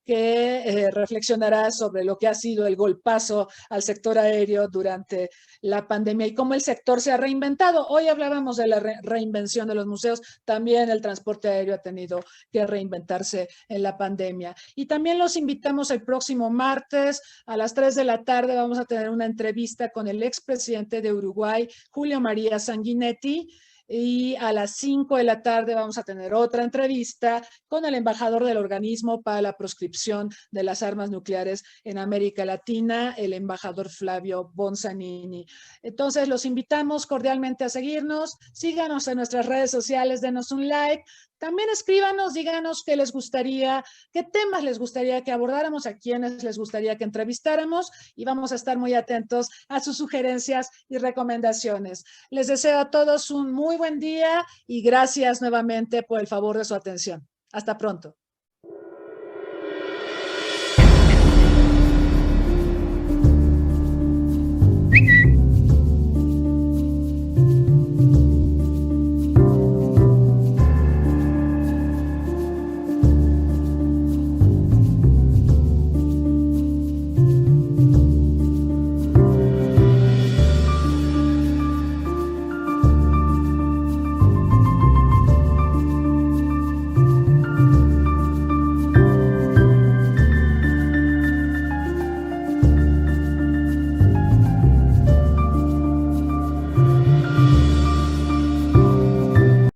que reflexionará sobre lo que ha sido el golpazo al sector aéreo durante la pandemia y cómo el sector se ha reinventado. Hoy hablábamos de la reinvención de los museos, también el transporte aéreo ha tenido que reinventarse en la pandemia. Y también los invitamos el próximo martes a las 3 de la tarde, vamos a tener una entrevista con el expresidente de Uruguay, Julio María Sanguinetti, y a las 5 de la tarde vamos a tener otra entrevista con el embajador del organismo para la proscripción de las armas nucleares en América Latina, el embajador Flavio Bonsanini. Entonces, los invitamos cordialmente a seguirnos, síganos en nuestras redes sociales, denos un like, también escríbanos, díganos qué les gustaría, qué temas les gustaría que abordáramos, a quiénes les gustaría que entrevistáramos, y vamos a estar muy atentos a sus sugerencias y recomendaciones. Les deseo a todos un muy buen día y gracias nuevamente por el favor de su atención. Hasta pronto.